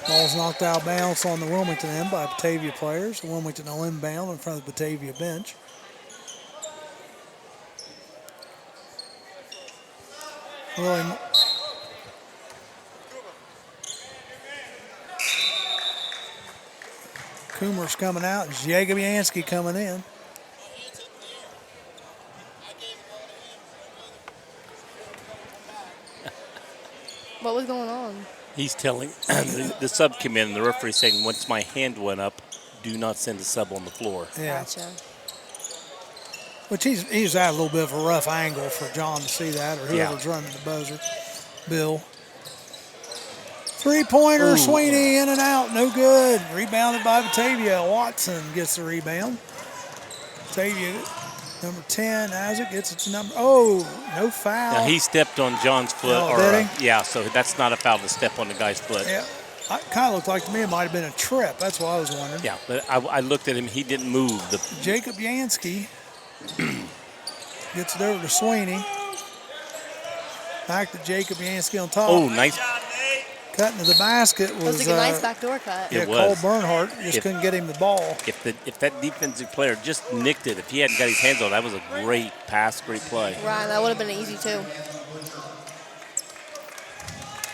Ball's knocked out of bounds on the Wilmington end by Batavia players. Wilmington will inbound in front of the Batavia bench. Really, Coomer's coming out. Jacob Yansky coming in. What was going on? He's telling the sub came in, and the referee saying, once my hand went up, do not send a sub on the floor. Yeah. Gotcha. Which he's at a little bit of a rough angle for John to see that, or whoever's running the buzzer. Bill. Three-pointer, Sweeney in and out, no good. Rebounded by Batavia. Watson gets the rebound. Batavia, number 10, has it, gets it to number, no foul. Now, he stepped on John's foot. Oh, did he? Yeah, so that's not a foul to step on the guy's foot. Yeah, it kind of looked like to me it might have been a trip. That's what I was wondering. Yeah, but I looked at him. He didn't move. Jacob Yansky gets it over to Sweeney. Back to Jacob Yansky on top. Oh, nice. Cutting to the basket That was was a nice backdoor cut. It Cole was. Bernhardt just couldn't get him the ball. If that defensive player just nicked it, if he hadn't got his hands on it, that was a great pass, great play. Right, that would have been easy too.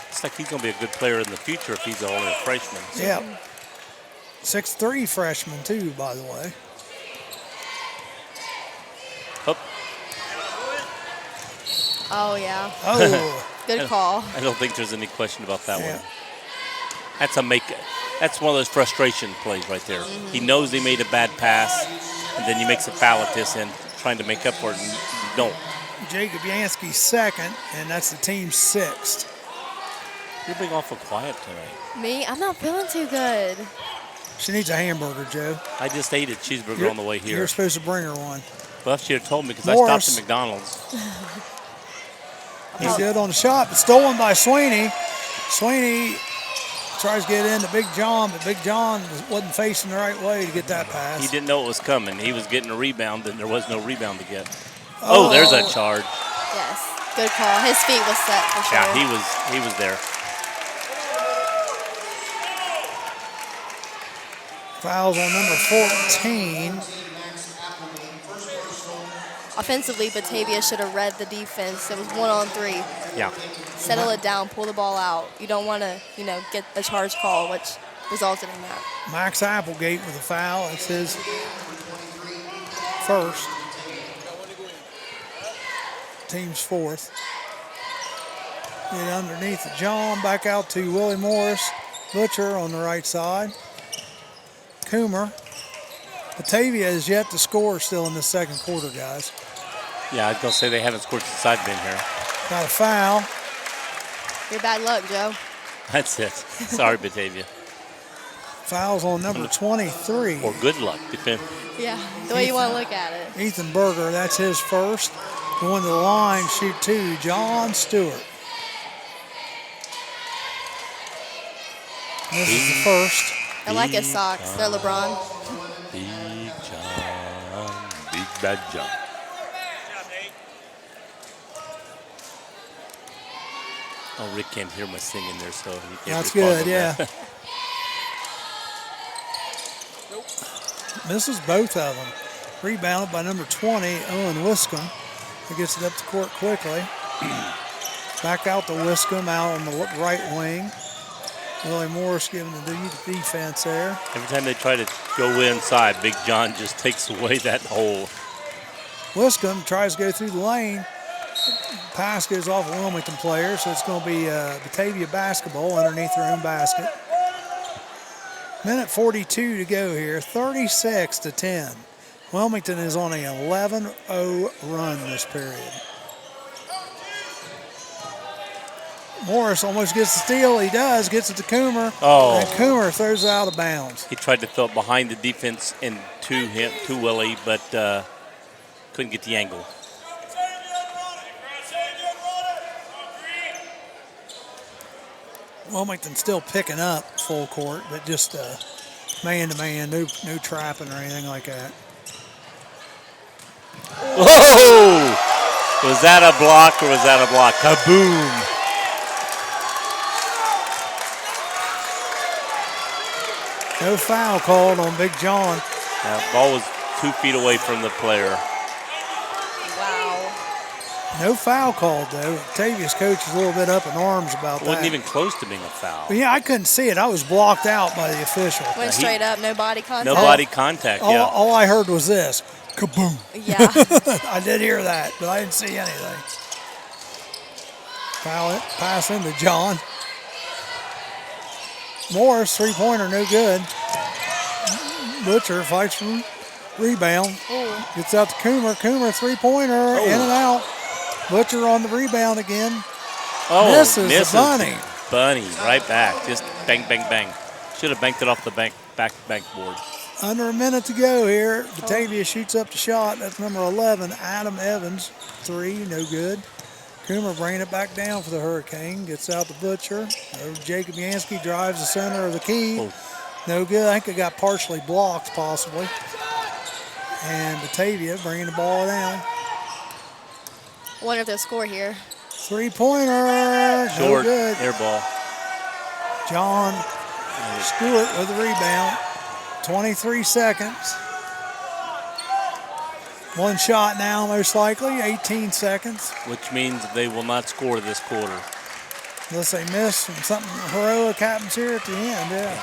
It's like he's going to be a good player in the future if he's only a freshman. Yeah. 6'3" freshman too, by the way. Oh, yeah. Oh. Good call. I don't think there's any question about that one. That's one of those frustration plays right there. He knows he made a bad pass, and then he makes a foul at this end, trying to make up for it, and you don't. Jacob Yansky second, and that's the team's sixth. You're being awful quiet tonight. Me? I'm not feeling too good. She needs a hamburger, Joe. I just ate a cheeseburger on the way here. You're supposed to bring her one. Well, she had told me because Morris. I stopped at McDonald's. He's good on the shot, but stolen by Sweeney. Sweeney tries to get into Big John, but Big John wasn't facing the right way to get that pass. He didn't know it was coming. He was getting a rebound, and there was no rebound to get. Oh, there's a charge. Yes, good call. His feet was set for sure. Yeah, he was there. Fouls on number 14. Offensively, Batavia should have read the defense. It was 1-on-3. Yeah. Settle it down, pull the ball out. You don't want to, get a charge call, which resulted in that. Max Applegate with a foul. It's his first. Team's fourth. Get underneath the John, back out to Willie Morris. Butcher on the right side. Coomer. Batavia is yet to score still in the second quarter, guys. Yeah, I was going to say they haven't scored since I've been here. Got a foul. Your bad luck, Joe. That's it. Sorry, Batavia. Fouls on number 23. Or good luck. Depend. Yeah, the way you want to look at it. Ethan Berger, that's his first. Going to the line, shoot two, John Stewart. This is the first. I like his socks. They're LeBron. Big John. Big Bad John. Oh, Rick can't hear my singing there, so he can't. That's respond good, on yeah. that. Misses both of them. Rebounded by number 20, Owen Wiscombe. He gets it up the court quickly. Back out to Wiscombe, out on the right wing. Willie Morris giving the defense there. Every time they try to go inside, Big John just takes away that hole. Wiscombe tries to go through the lane. Pass goes off a Wilmington player, so it's going to be Batavia basketball underneath their own basket. Minute 42 to go here, 36-10. Wilmington is on a 11-0 run this period. Morris almost gets the steal. He does, gets it to Coomer. Oh. And Coomer throws it out of bounds. He tried to fill it behind the defense and to Willie, but couldn't get the angle. Wilmington still picking up full court, but just man-to-man, no trapping or anything like that. Whoa! Was that a block or was that a block? Kaboom! No foul called on Big John. Yeah, ball was 2 feet away from the player. Wow. No foul called, though. Batavia's coach is a little bit up in arms about that. Wasn't even close to being a foul. But yeah, I couldn't see it. I was blocked out by the official. Went straight up, no body contact. No body contact, yeah. All I heard was this, kaboom. Yeah. I did hear that, but I didn't see anything. Foul it, pass into John. Morris, three-pointer, no good. Butcher fights for rebound. Ooh. Gets out to Coomer. Coomer, three-pointer, in and out. Butcher on the rebound again. Misses the bunny. Bunny, right back. Just bang, bang, bang. Should have banked it off the back board. Under a minute to go here. Batavia shoots up the shot. That's number 11, Adam Evans. Three, no good. Coomer bringing it back down for the Hurricane. Gets out the Butcher. Jacob Yansky drives the center of the key. Oh. No good. I think it got partially blocked, possibly. And Batavia bringing the ball down. Wonder if they'll score here. Three-pointer. Short. No good. Air ball. John Stewart with the rebound. 23 seconds. One shot now, most likely. 18 seconds. Which means they will not score this quarter. Unless they miss and something heroic happens here at the end, yeah.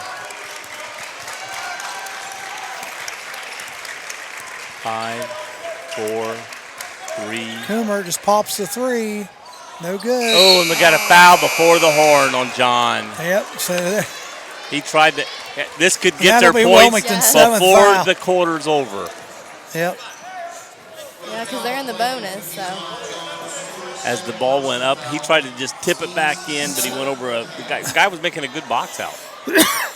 5, 4, 3. Coomer just pops the three. No good. Oh, and we got a foul before the horn on John. Yep. So He tried to. This could get that'll their be points Wilmington's seventh before foul. the quarter's over. Yep. Yeah, because they're in the bonus, so. As the ball went up, he tried to just tip it back in, but he went over the guy was making a good box out.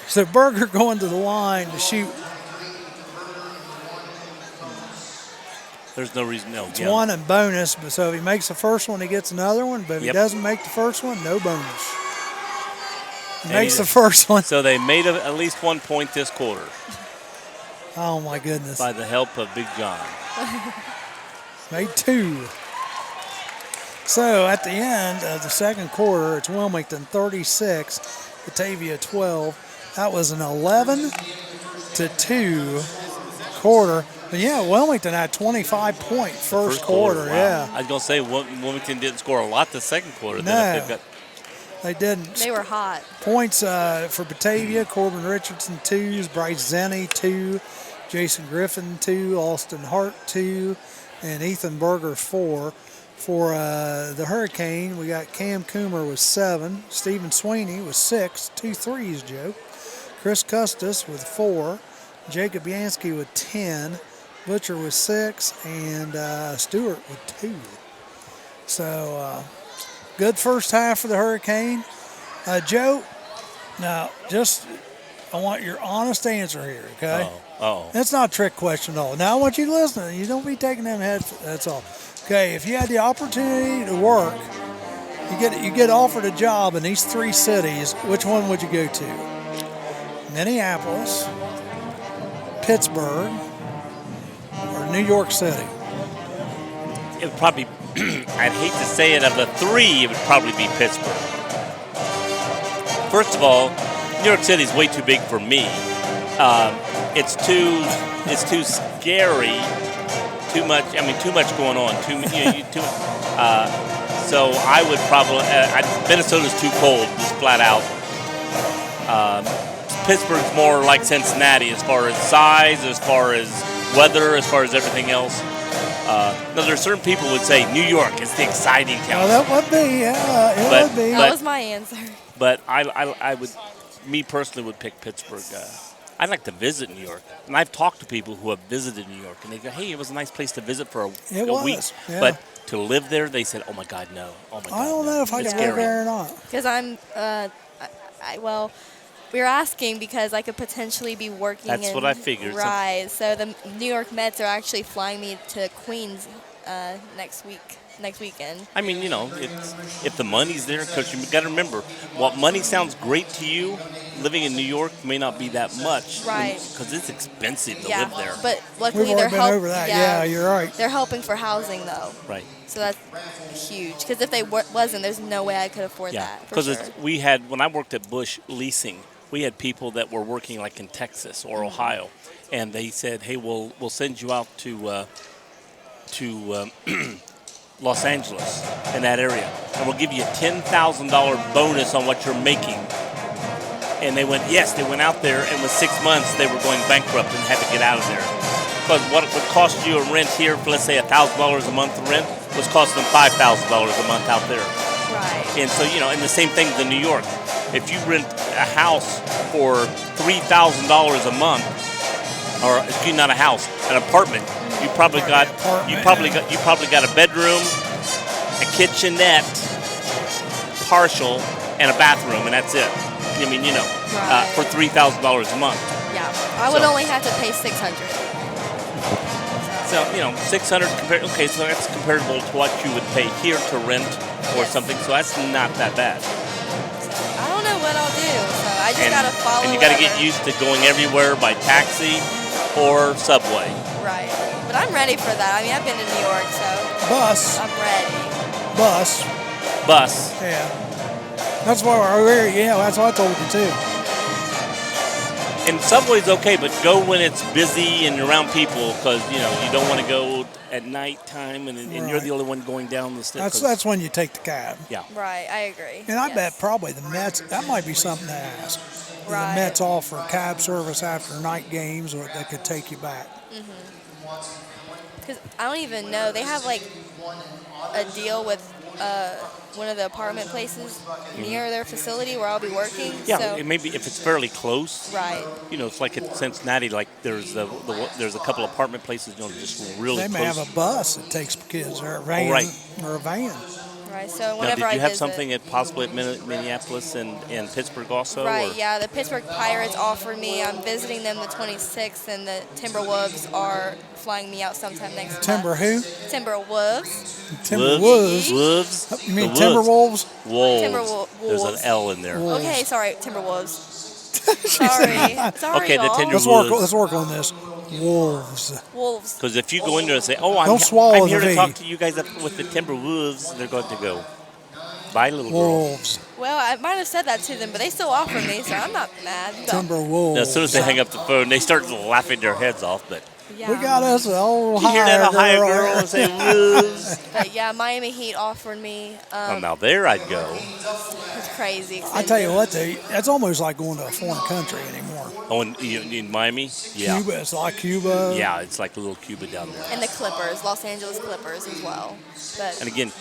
So Berger going to the line to shoot. There's no reason, no. It's one and bonus, but so if he makes the first one, he gets another one. But if he doesn't make the first one, no bonus. He makes the first one. So they made at least 1 point this quarter. Oh, my goodness. By the help of Big John. Made two. So at the end of the second quarter, it's Wilmington 36, Batavia 12. That was an 11-2 quarter. But yeah, Wilmington had 25-point first quarter. Wow. Yeah. I was going to say Wilmington didn't score a lot the second quarter. No, they didn't. They were hot. Points for Batavia, Corbin Richardson 2s, Bryce Zenny 2, Jason Griffin 2, Austin Hart 2, and Ethan Berger 4. For the Hurricane, we got Cam Coomer with 7, Stephen Sweeney with 6, 2 threes, Joe. Chris Custis with 4, Jacob Yansky with 10, Butcher with 6, and Stewart with 2. So good first half for the Hurricane. Joe, now I want your honest answer here, okay? Oh. That's not a trick question at all. Now I want you to listen. You don't be taking them heads. That's all. Okay, if you had the opportunity to work, you get offered a job in these three cities, which one would you go to? Minneapolis, Pittsburgh, or New York City? It would probably, I'd hate to say it, of the three, it would probably be Pittsburgh. First of all, New York City is way too big for me. It's too scary. Too much going on. So I would probably. Minnesota's too cold, just flat out. Pittsburgh's more like Cincinnati as far as size, as far as weather, as far as everything else. Now, there are certain people who would say New York is the exciting town. Oh, that would be, yeah, it would be. That was my answer. But I would, me personally, would pick Pittsburgh. I'd like to visit New York. And I've talked to people who have visited New York, and they go, hey, it was a nice place to visit for a week. Yeah. But to live there, they said, oh, my God, no. Oh, my God, I don't know if I It's can live scary. there or not. Because we were asking because I could potentially be working That's in what I figured. Rise. So the New York Mets are actually flying me to Queens next weekend. I mean, if the money's there, because you got to remember, what money sounds great to you, living in New York may not be that much. Right. Because it's expensive to live there. But luckily We've they're already been over that. Yeah, you're right. They're helping for housing though. Right. So that's huge. Because if they wasn't, there's no way I could afford that. Because Sure. we had, when I worked at Bush Leasing, we had people that were working like in Texas or Ohio, and they said, hey, we'll send you out to Los Angeles in that area, and we'll give you a $10,000 bonus on what you're making. And they went, yes. They went out there, and with 6 months, they were going bankrupt and had to get out of there. Because what it would cost you a rent here for, let's say, $1,000 a month rent was costing them $5,000 a month out there. Right. And so, and the same thing in New York. if you rent a house for $3,000 a month, or excuse me, not a house, an apartment, you probably got a bedroom, a kitchenette, partial, and a bathroom, and that's it. I mean, for $3,000 a month. Yeah, I would only have to pay $600. So, 600 compared. Okay, so that's comparable to what you would pay here to rent or something. So that's not that bad. I don't know what I'll do. So I just gotta follow. And you gotta get used to going everywhere by taxi or subway. Right, but I'm ready for that. I mean, I've been to New York, so Bus. I'm ready. Bus. Yeah. That's why that's what I told you too. And subway's okay, but go when it's busy and around people, because you don't want to go at nighttime and you're the only one going down the steps. That's when you take the cab. Yeah. Right, I agree. And I bet probably the Mets, that might be something to ask. Right. The Mets offer cab service after night games, or they could take you back. Because I don't even know. They have like a deal with one of the apartment places near their facility where I'll be working. Yeah, so. it maybe if it's fairly close. Right. It's like in Cincinnati. Like there's there's a couple apartment places. Just really They close. may have a bus that takes kids, or a van, or a van. Right. So Now, whenever did you have visit, something possibly at Minneapolis and Pittsburgh also? Right. Or? Yeah. The Pittsburgh Pirates offered me. I'm visiting them the 26th, and the Timberwolves are flying me out sometime next Timber month. who? Timberwolves. Timberwolves. Wolves. You mean The Timberwolves? Wolves. Timberwolves. There's an L in there. Wolves. Okay. Sorry. Timberwolves. Sorry. Okay, the y'all. Timberwolves. Let's work on this. Wolves. Wolves. Because if you go in there and say, "Oh, Don't swallow I'm the here to V. talk to you guys up with the Timberwolves," they're going to go, "Bye, little girl." Wolves. Well, I might have said that to them, but they still offer me, so I'm not mad. Timberwolves. Now, as soon as they hang up the phone, they start laughing their heads off. But Yeah. We got us an old you hear that Ohio girl. girl and say, "Wolves"? But yeah, Miami Heat offered me. Well, now there I'd go. It's crazy expensive. I tell you what, that's almost like going to a foreign country anymore. Oh, in Miami? Yeah. Cuba, it's like Cuba. Yeah, it's like a little Cuba down there. And the Clippers, Los Angeles Clippers as well. But And again,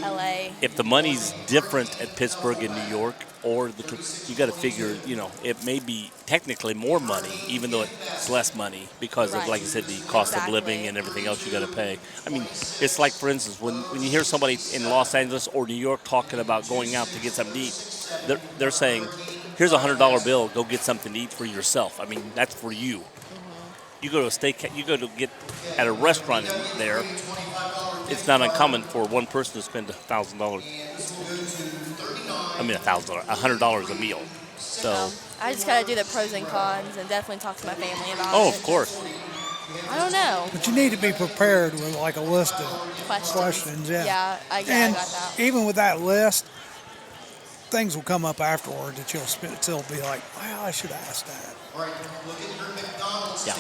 LA. if the money's different at Pittsburgh and New York, or you got to figure, it may be technically more money, even though it's less money because of, Right. like you said, the cost of living and everything else you got to pay. I mean, it's like, for instance, when you hear somebody in Los Angeles or New York talking about going out to get something to eat, they're saying, "Here's a $100 bill. Go get something to eat for yourself." I mean, that's for you. You go to a you go to get at a restaurant there. It's not uncommon for one person to spend $1,000. I mean, $100 a meal. So. I just got to do the pros and cons and definitely talk to my family about it. Oh, of course. I don't know. But you need to be prepared with like a list of Questions. yeah. Yeah, I And got that. even with that list, things will come up afterward that you'll still be like, "Wow, I should ask that." Yeah.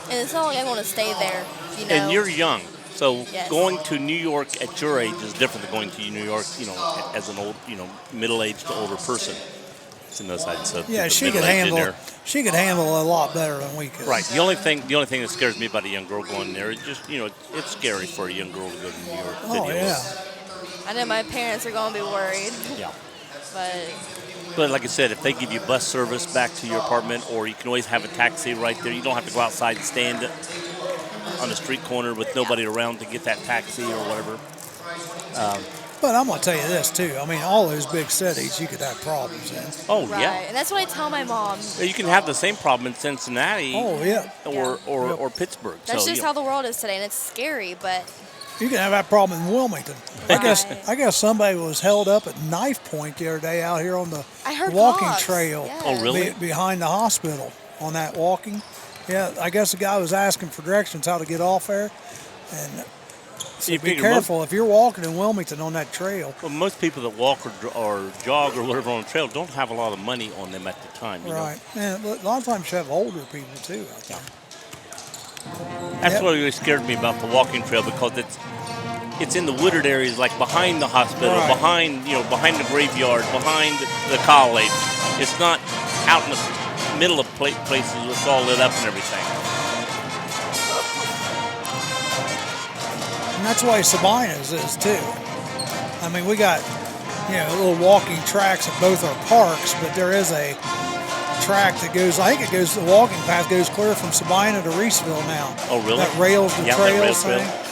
And it's not like I want to stay there, And you're young. So Yes. going to New York at your age is different than going to New York, as an old, middle-aged to older person. It's in those sides. So Yeah, the she could middle-aged in handle. there. She could handle a lot better than we could. Right. The only thing that scares me about a young girl going there is just, it's scary for a young girl to go to New York City. Oh yeah. I know my parents are going to be worried, Yeah. but But like I said, if they give you bus service back to your apartment, or you can always have a taxi right there. You don't have to go outside and stand on the street corner with nobody around to get that taxi or whatever. But I'm gonna tell you this too. I mean, all those big cities you could have problems in. Oh, right. yeah. And that's what I tell my mom. You can have the same problem in Cincinnati Oh yeah. or Pittsburgh. That's So, just how the world is today, and it's scary, but You can have that problem in Wilmington. Right. I guess somebody was held up at knife point the other day out here on the I heard walking cops. trail. Yes. Oh, really? Behind the hospital on that walking. Yeah, I guess the guy was asking for directions how to get off there, and so You be figure careful if you're walking in Wilmington on that trail. Well, most people that walk or jog or whatever on the trail don't have a lot of money on them at the time. You Right, and a lot of times you have older people too out there. That's Yep. what really scared me about the walking trail, because it's in the wooded areas, like behind the hospital, Right. behind the graveyard, behind the college. It's not out in the middle of places where it's all lit up and everything. And that's why Sabina's is too. I mean, we got little walking tracks at both our parks, but there is a track that goes, I think it goes, the walking path goes clear from Sabina to Reeseville now. Oh, really? That rails to Yeah, that trails rails thing. trail.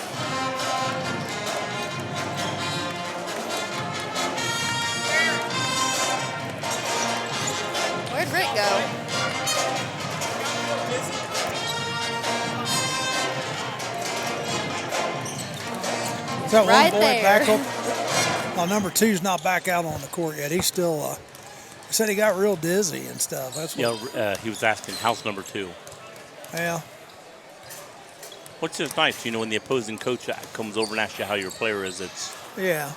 Where'd Rick go? Is that Right one boy there. back up? Well, number 2's not back out on the court yet. He's still, he said he got real dizzy and stuff. That's what, He was asking house number 2. yeah. Which is nice, when the opposing coach comes over and asks you how your player is, it's Yeah.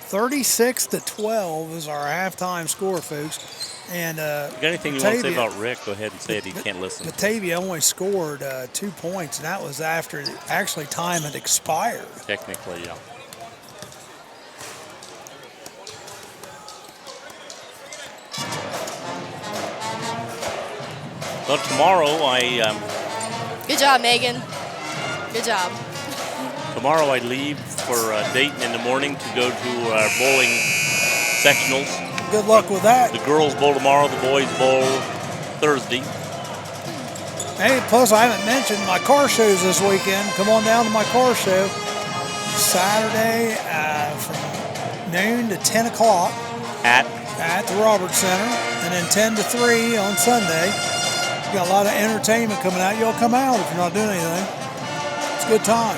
36-12 is our halftime score, folks. And you got anything you want to say Batavia- about Rick? Go ahead and say it. He can't listen. Batavia only scored 2 points, and that was after actually time had expired. Technically, yeah. Well, tomorrow Good job, Megan. Good job. tomorrow I leave for Dayton in the morning to go to our bowling sectionals. Good luck with that. The girls bowl tomorrow, the boys bowl Thursday. Hey, plus I haven't mentioned my car shows this weekend. Come on down to my car show. Saturday from noon to 10 o'clock At at the Roberts Center, and then 10 to 3 on Sunday. Got a lot of entertainment coming out. Y'all come out if you're not doing anything. It's a good time.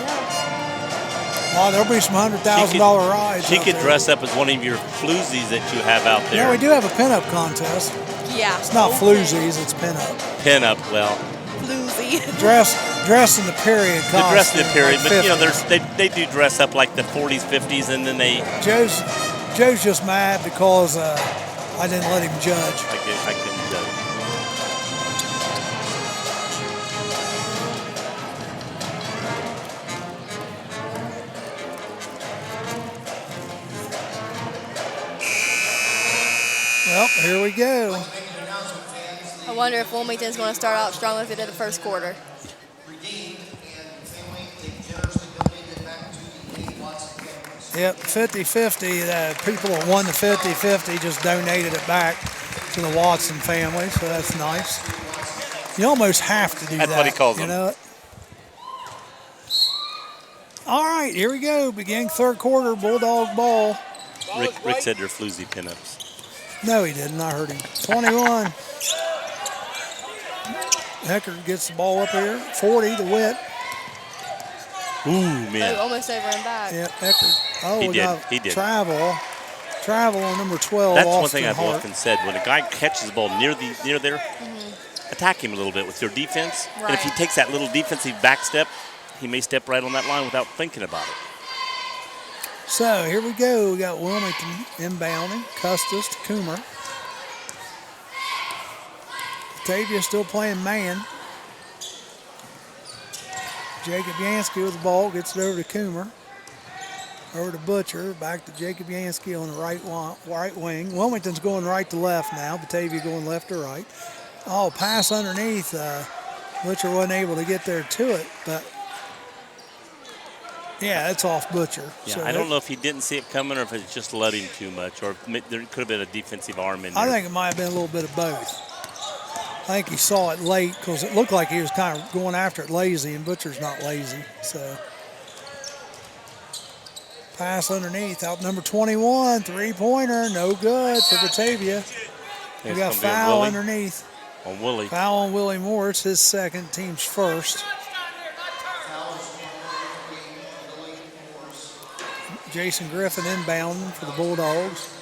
Well, there'll be some $100,000 rides. She out could there. dress up as one of your floozies that you have out there. Yeah, we do have a pinup contest. Yeah. It's not floozies, it's pinup. Pin up, well, Floozy. Dress in the period the costume. dress in the period, like but 50s. they do dress up like the 40s, 50s, and then they. Joe's just mad because I didn't let him judge. I couldn't judge. Well, here we go. I wonder if Wilmington's going to start out strong like they did the first quarter. Redeemed and family, they generously donated back to the Watson families. Yep, 50-50. The people that won the 50-50 just donated it back to the Watson family, so that's nice. You almost have to do that. That's what he calls you them. know it? All right, here we go. Beginning third quarter, Bulldog ball. Rick said they're floozy pinups. No, he didn't. I heard him. 21. Hecker gets the ball up here. 40 to Witt. Ooh, Oh, man. almost over and back. Yep, Hecker. Oh, He we did. got He did. Travel on number 12. That's one Austin thing I've Hart. often said. When a guy catches the ball near there, attack him a little bit with your defense. And if he Right. takes that little defensive back step, he may step right on that line without thinking about it. So here we go. We got Wilmington inbounding. Custis to Coomer. Batavia still playing man. Jacob Yansky with the ball. Gets it over to Coomer. Over to Butcher. Back to Jacob Yansky on the right wing. Wilmington's going right to left now. Batavia going left to right. Oh, pass underneath. Butcher wasn't able to get there to it, but yeah, it's off Butcher. Yeah, So I don't know if he didn't see it coming or if it's just let him too much, or if there could have been a defensive arm in there. I think it might have been a little bit of both. I think he saw it late because it looked like he was kind of going after it lazy, and Butcher's not lazy. So pass underneath, out number 21, three-pointer, no good for Batavia. We It's got gonna be on foul Willie. underneath. On Willie. Foul on Willie Moore. It's his second, team's first. Jason Griffin inbounding for the Bulldogs.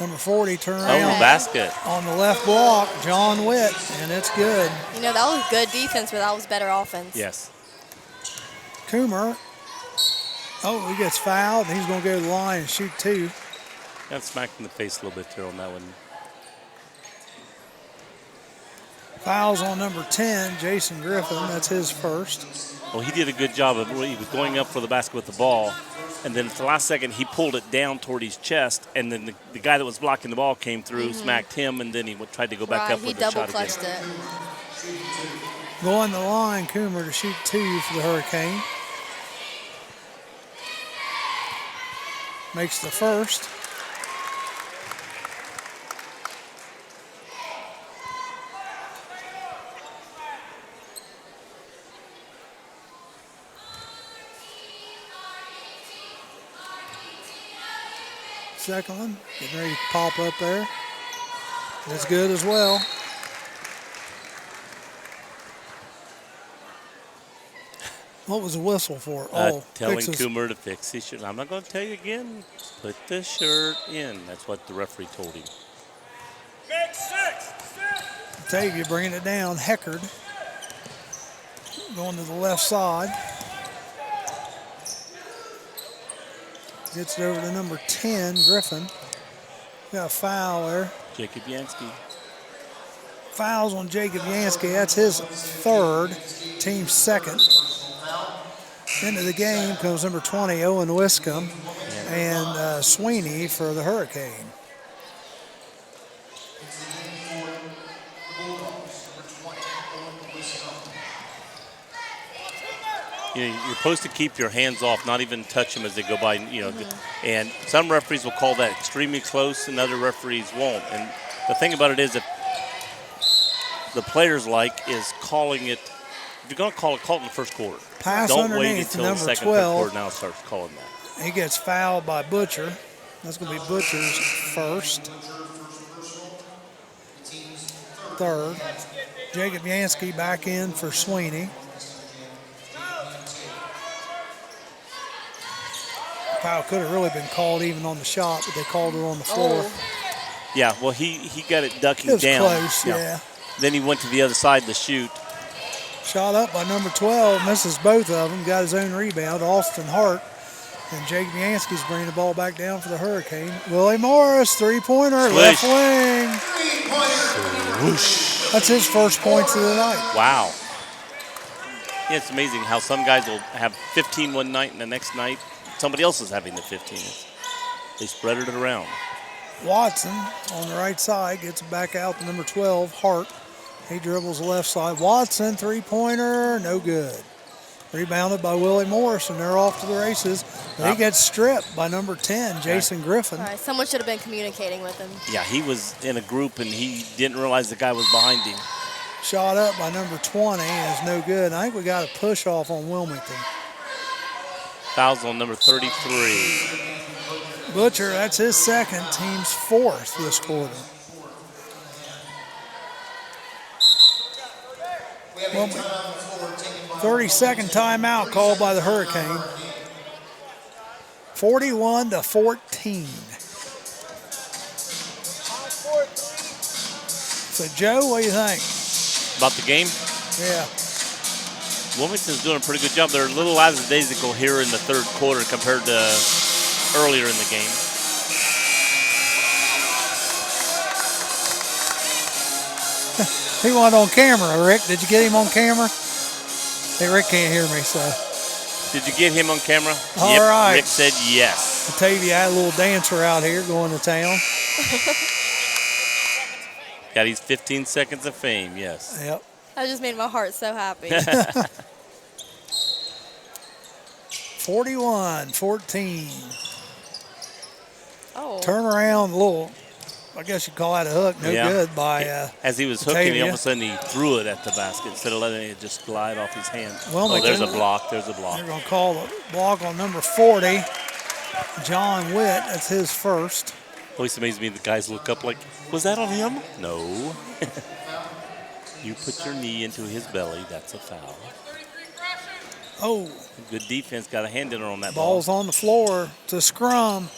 Number 40 turn Oh, around basket. on the left block, John Witt, and it's good. You know, that was good defense, but that was better offense. Yes. Coomer, oh, he gets fouled, and he's going to go to the line and shoot two. Got smacked in the face a little bit there on that one. Fouls on number 10, Jason Griffin, that's his first. Well, he did a good job of he was going up for the basket with the ball, and then at the last second he pulled it down toward his chest, and then the guy that was blocking the ball came through, smacked him, and then he tried to go back Right, up he with the double shot again. clutched it. Going to the line, Coomer to shoot two for the Hurricane. makes the first. Second one, getting ready to pop up there. That's good as well. What was the whistle for? Telling fixes. Coomer to fix his shirt. I'm not going to tell you again. Put the shirt in. That's what the referee told him. Batavia bringing it down. Heckard going to the left side. Gets it over to number 10, Griffin. Got a foul there. Jacob Yansky. Fouls on Jacob Yansky. That's his third, team second. Into the game comes number 20, Owen Wiscombe, and Sweeney for the Hurricane. You know, you're supposed to keep your hands off, not even touch them as they go by. You know, and some referees will call that extremely close, and other referees won't. And the thing about it is, that the players is calling it. If you're going to call it in the first quarter. Pass Don't wait underneath until the number second, 12. third quarter. Now starts calling that. He gets fouled by Butcher. That's going to be Butcher's first. Third. Jacob Yansky back in for Sweeney. Foul could have really been called even on the shot, but they called it on the floor. Yeah, well, he got it ducking It was down. close, yeah. Then he went to the other side to shoot. Shot up by number 12, misses both of them, got his own rebound, Austin Hart. And Jacob Yansky's bringing the ball back down for the Hurricane. Willie Morris, three-pointer, left wing. Whoosh. That's his first points of the night. Wow. Yeah, it's amazing how some guys will have 15 one night and the next night somebody else is having the 15. They spread it around. Watson on the right side gets it back out to number 12, Hart. He dribbles the left side. Watson, three-pointer, no good. Rebounded by Willie Morris, and they're off to the races. But he gets stripped by number 10, Jason Griffin. All right, someone should have been communicating with him. Yeah, he was in a group, and he didn't realize the guy was behind him. Shot up by number 20 is no good. I think we got a push off on Wilmington. Fouls on number 33. Butcher, that's his second, team's fourth this quarter. 30-second timeout called by the Hurricane. 41-14. So, Joe, what do you think? About the game? Yeah. Wilmington's doing a pretty good job. They're a little lackadaisical here in the third quarter compared to earlier in the game. He wasn't on camera, Rick. Did you get him on camera? Hey, Rick can't hear me, so. Did you get him on camera? All yep, right. Rick said yes. Batavia had a little dancer out here going to town. Got his 15 seconds of fame, yes. Yep. That just made my heart so happy. 41-14. Oh. Turn around, a little, I guess you'd call that a hook. No good by As he was hooking, all of a sudden he threw it at the basket instead of letting it just glide off his hand. Well, there's a block. There's a block. They're going to call the block on number 40, John Witt. That's his first. Always amazes me the guys look up like, was that on him? No. You put your knee into his belly. That's a foul. Oh. Good defense. Got a hand in on that Ball's ball. on the floor. It's a scrum.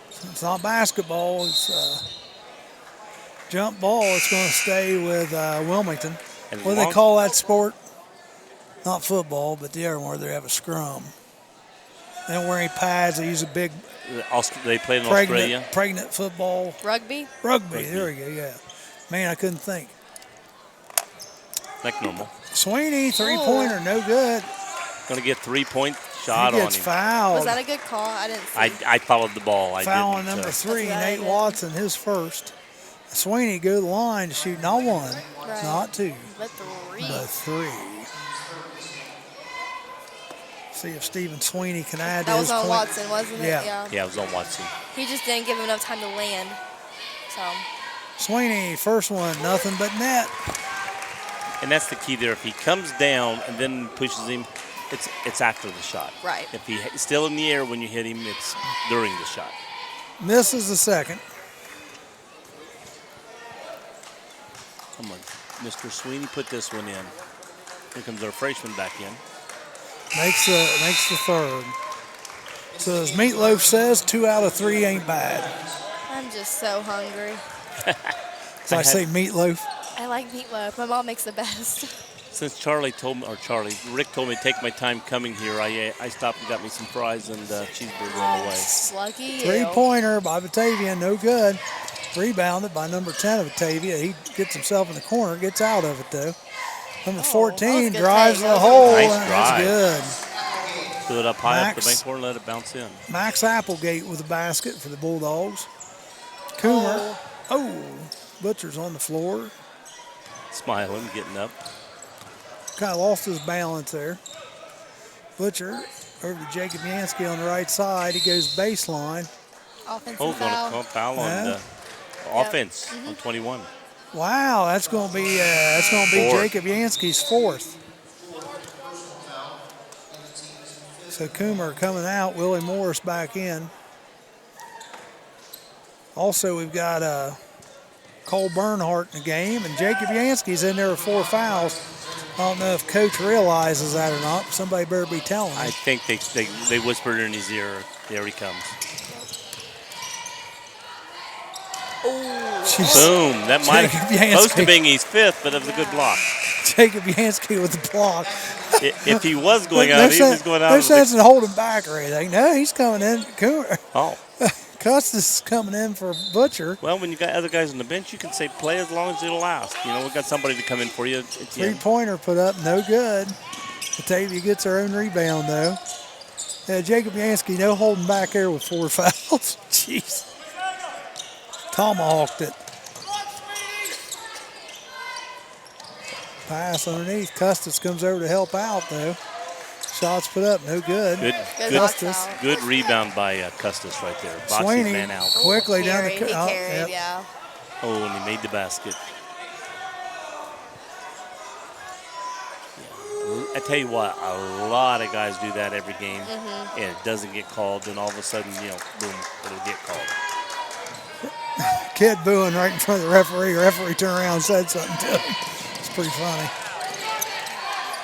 It's not basketball. It's jump ball. It's going to stay with Wilmington. And What do they call that sport? Not football, but the other one where they have a scrum. They don't wear any pads. They use a big They played in Australia. pregnant football. Rugby? Rugby. There we go, yeah. Man, I couldn't think. Like normal. Sweeney, three-pointer, no good. Going to get 3-point shot He on gets him. fouled. Was that a good call? I didn't see. I followed the ball. Foul on I didn't. number 3, That's Nate right. Watson, his first. Sweeney go to the line to shoot not one, Right. not two, But 3. but 3. See if Stephen Sweeney can add That to was his on point. Watson, wasn't it? Yeah. Yeah, it was on Watson. He just didn't give him enough time to land. So, Sweeney, first one, nothing but net. And that's the key there. If he comes down and then pushes him, it's after the shot. right. If he's still in the air when you hit him, it's during the shot. Misses the second. Come on, Mr. Sweeney, put this one in. Here comes our freshman back in. Makes the third. So as Meatloaf says, 2 out of 3 ain't bad. I'm just so hungry. So I say meatloaf. I like meatloaf. My mom makes the best. Since Rick told me to take my time coming here, I stopped and got me some fries and cheeseburger on the way. Lucky you. 3-pointer by Batavia, no good. Rebounded by number 10 of Batavia. He gets himself in the corner, gets out of it though. Number 14 good drives take. the hole. Nice That's drive. good. Threw it up high up the Max. bank board and let it bounce in. Max Applegate with a basket for the Bulldogs. Coomer. Oh, Butcher's on the floor. Smiling, getting up. Kind of lost his balance there. Butcher over to Jacob Yansky on the right side. He goes baseline. Offensive Oh, going to foul. call foul Yeah. on offense on 21. Wow, that's going to be Fourth. Jacob Yansky's fourth. So Coomer coming out, Willie Morris back in. Also, we've got Cole Bernhardt in the game, and Jacob Yansky's in there with 4 fouls. I don't know if Coach realizes that or not. Somebody better be telling I him. think they whispered in his ear, there he comes. Jeez. Boom. That might Jacob have supposed to Yansky. be his fifth, but it was a good block. Jacob Yansky with the block. If he was going No out, he sense- was going out. No of sense the, in holding back or anything. No, he's coming in. Coomer. oh. Custis is coming in for Butcher. Well, when you got other guys on the bench, you can say play as long as it'll last. You know, we've got somebody to come in for you at the end. 3-pointer put up, no good. Batavia gets her own rebound, though. Yeah, Jacob Yansky, no holding back there with 4 fouls. Jeez. Tomahawked it. Pass underneath. Custis comes over to help out, though. Shots put up, no good. Good, Good good, box foul. good rebound by Custis right there. Boxing Sweeney man out. quickly down the Carried, he oh, carried, yep. yeah. Oh, and he made the basket. I tell you what, a lot of guys do that every game, and it doesn't get called. Then all of a sudden, boom, it'll get called. Kid booing right in front of the referee. Referee turned around and said something to him. It's pretty funny.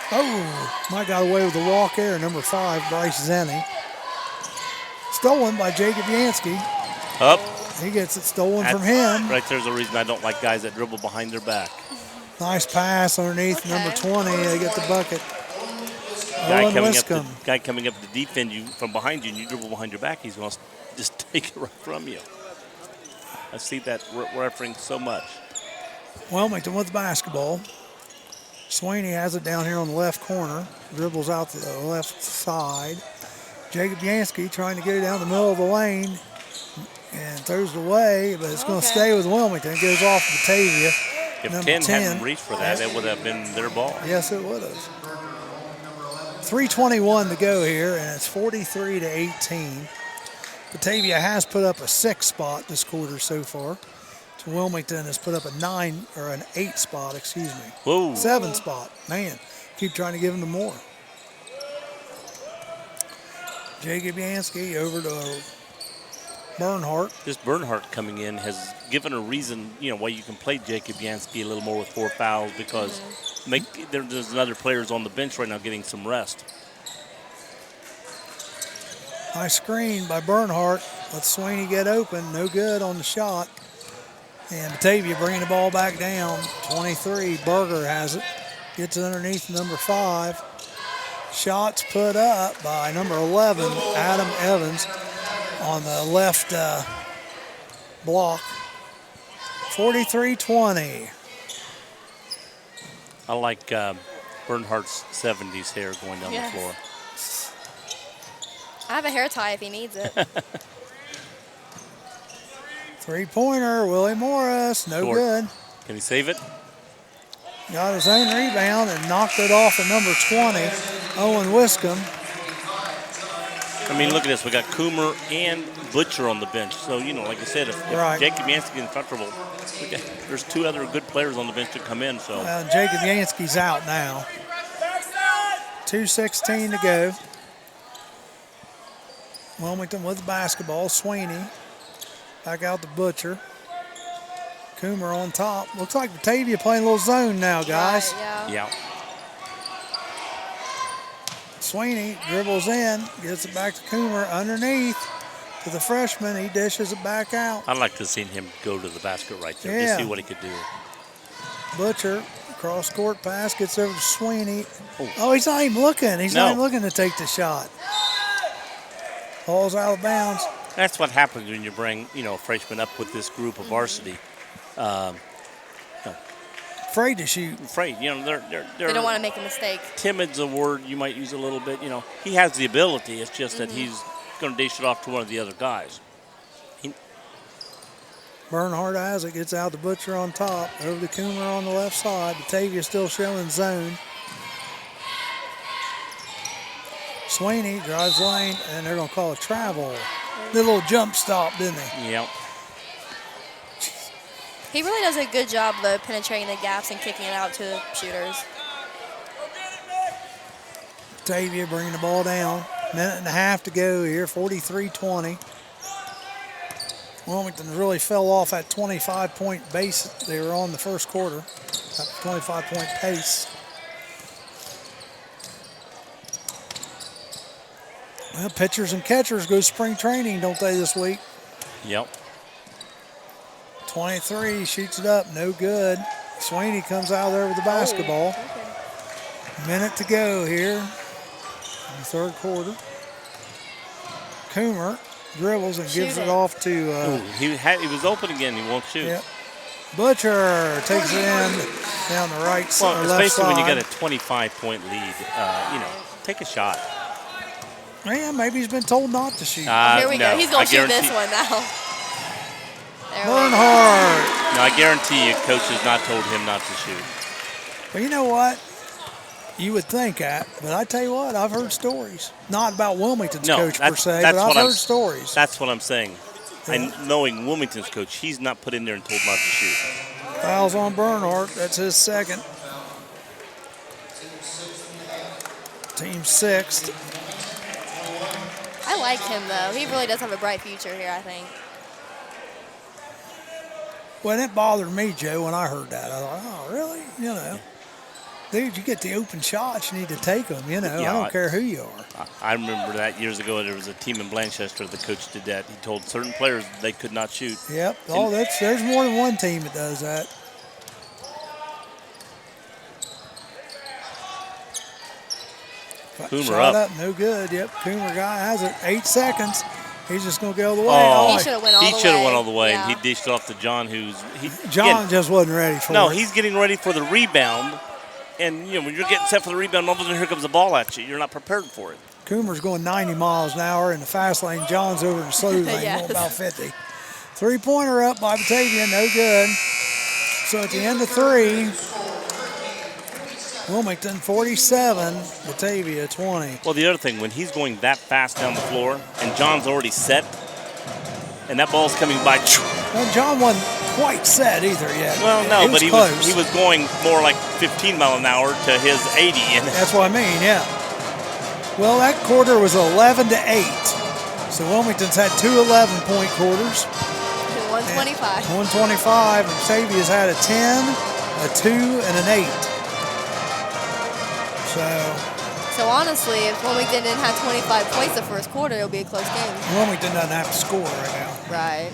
Oh, Mike got away with the walk there. Number 5, Bryce Zenny. Stolen by Jacob Yansky. Up. He gets it stolen from him. Right there's a reason I don't like guys that dribble behind their back. Nice pass underneath number 20. They get the bucket. Guy Owen coming up to defend you from behind you, and you dribble behind your back, he's going to just take it right from you. I see that refereeing so much. Wilmington with the basketball. Sweeney has it down here on the left corner. Dribbles out to the left side. Jacob Yansky trying to get it down the middle of the lane and throws it away, but it's going to stay with Wilmington. It goes off Batavia. If Number 10 10 hadn't reached for that, it would have been their ball. Yes, it would have. 3:21 to go here, and it's 43-18. Batavia has put up a 6 spot this quarter so far. So Wilmington has put up an 8 spot, excuse me. Whoa. 7 spot. Man, keep trying to give them more. Jacob Yansky over to Bernhardt. This Bernhardt coming in has given a reason, why you can play Jacob Yansky a little more with 4 fouls because there's other players on the bench right now getting some rest. Nice screen by Bernhardt. Let Sweeney get open. No good on the shot. And Batavia bringing the ball back down. 23. Berger has it. Gets it underneath number 5. Shots put up by number 11, Adam Evans, on the left block. 43-20. I like Bernhardt's 70s hair going down the floor. I have a hair tie if he needs it. 3-pointer, Willie Morris. No Short. good. Can he save it? Got his own rebound and knocked it off at number 20, Owen Wiscombe. I mean, look at this. We got Coomer and Butcher on the bench. So, you know, like I said, if Right. Jacob Yancey's in trouble, there's 2 other good players on the bench to come in. So Jacob Yansky's out now. 2:16 to go. Wilmington with the basketball. Sweeney back out to Butcher. Coomer on top. Looks like Batavia playing a little zone now, guys. Right, yeah. Sweeney dribbles in, gets it back to Coomer underneath to the freshman. He dishes it back out. I'd like to have seen him go to the basket right there, Yeah. just see what he could do. Butcher, cross court pass, gets over to Sweeney. Oh, he's not even looking. He's No. not even looking to take the shot. Ball's out of bounds. That's what happens when you bring, you know, a freshman up with this group of varsity. Afraid to shoot. Afraid, you know, they're They don't want to make a mistake. timid's a word you might use a little bit. You know, he has the ability. It's just that he's going to dish it off to one of the other guys. Bernhardt has it, gets out to Butcher on top. Over to Coomer on the left side. Batavia still showing zone. Sweeney drives lane, and they're going to call a travel. Did a little jump stop, didn't they? Yep. He really does a good job of penetrating the gaps and kicking it out to the shooters. Batavia bringing the ball down. Minute and a half to go here, 43-20. Wilmington really fell off that 25-point base they were on the first quarter, that 25-point pace. Well, pitchers and catchers go spring training, don't they, this week? Yep. 23, shoots it up, no good. Sweeney comes out there with the basketball. Minute to go here in the third quarter. Coomer dribbles and gives it off to... He was open again. He won't shoot. Yep. Butcher takes it in down the right side, Well, left especially when you side. got a 25-point lead, you know, take a shot. Yeah, maybe he's been told not to shoot. Here we no, go. He's going I to shoot this guarantee- one now. There we go. Bernhardt. No, I guarantee you, coach has not told him not to shoot. But you know what? You would think that, but I tell you what, I've heard stories. Not about Wilmington's No, coach per that's- se, that's but I've what I'm- heard stories. That's what I'm saying. Yeah. And knowing Wilmington's coach, he's not put in there and told not to shoot. Fouls on Bernhardt. That's his second. Team sixth. I like him, though. He really does have a bright future here, I think. Well, it bothered me, Joe, when I heard that. I thought, oh, really? You know, dude, you get the open shots, you need to take them, you know. Yeah, I don't care who you are. I remember that years ago. There was a team in Blanchester. The coach did that. He told certain players they could not shoot. Yep. Oh, there's more than one team that does that. Coomer Shot up. up, no good. Yep, Coomer guy has it. 8 seconds. He's just going to go the way. Oh, He should have went all the way. He should have went all the way, Yeah. and he dished it off to John, John just wasn't ready for No, it. he's getting ready for the rebound. And, you know, when you're getting set for the rebound, all of a sudden here comes the ball at you. You're not prepared for it. Coomer's going 90 miles an hour in the fast lane. John's over in the slow lane, Yes. going about 50. Three-pointer up by Batavia, no good. So at the end of three, Wilmington 47, Batavia 20. Well, the other thing, when he's going that fast down the floor and John's already set and that ball's coming by. Well, John wasn't quite set either yet. Well, no, but close. he was going more like 15 mile an hour to his 80. And That's what I mean, yeah. Well, that quarter was 11 to 8. So Wilmington's had two 11-point quarters. 125. 125, and Batavia's had a 10, a 2, and an 8. So honestly, if Wilmington didn't have 25 points the first quarter, it'll be a close game. Wilmington doesn't have to score right now. Right.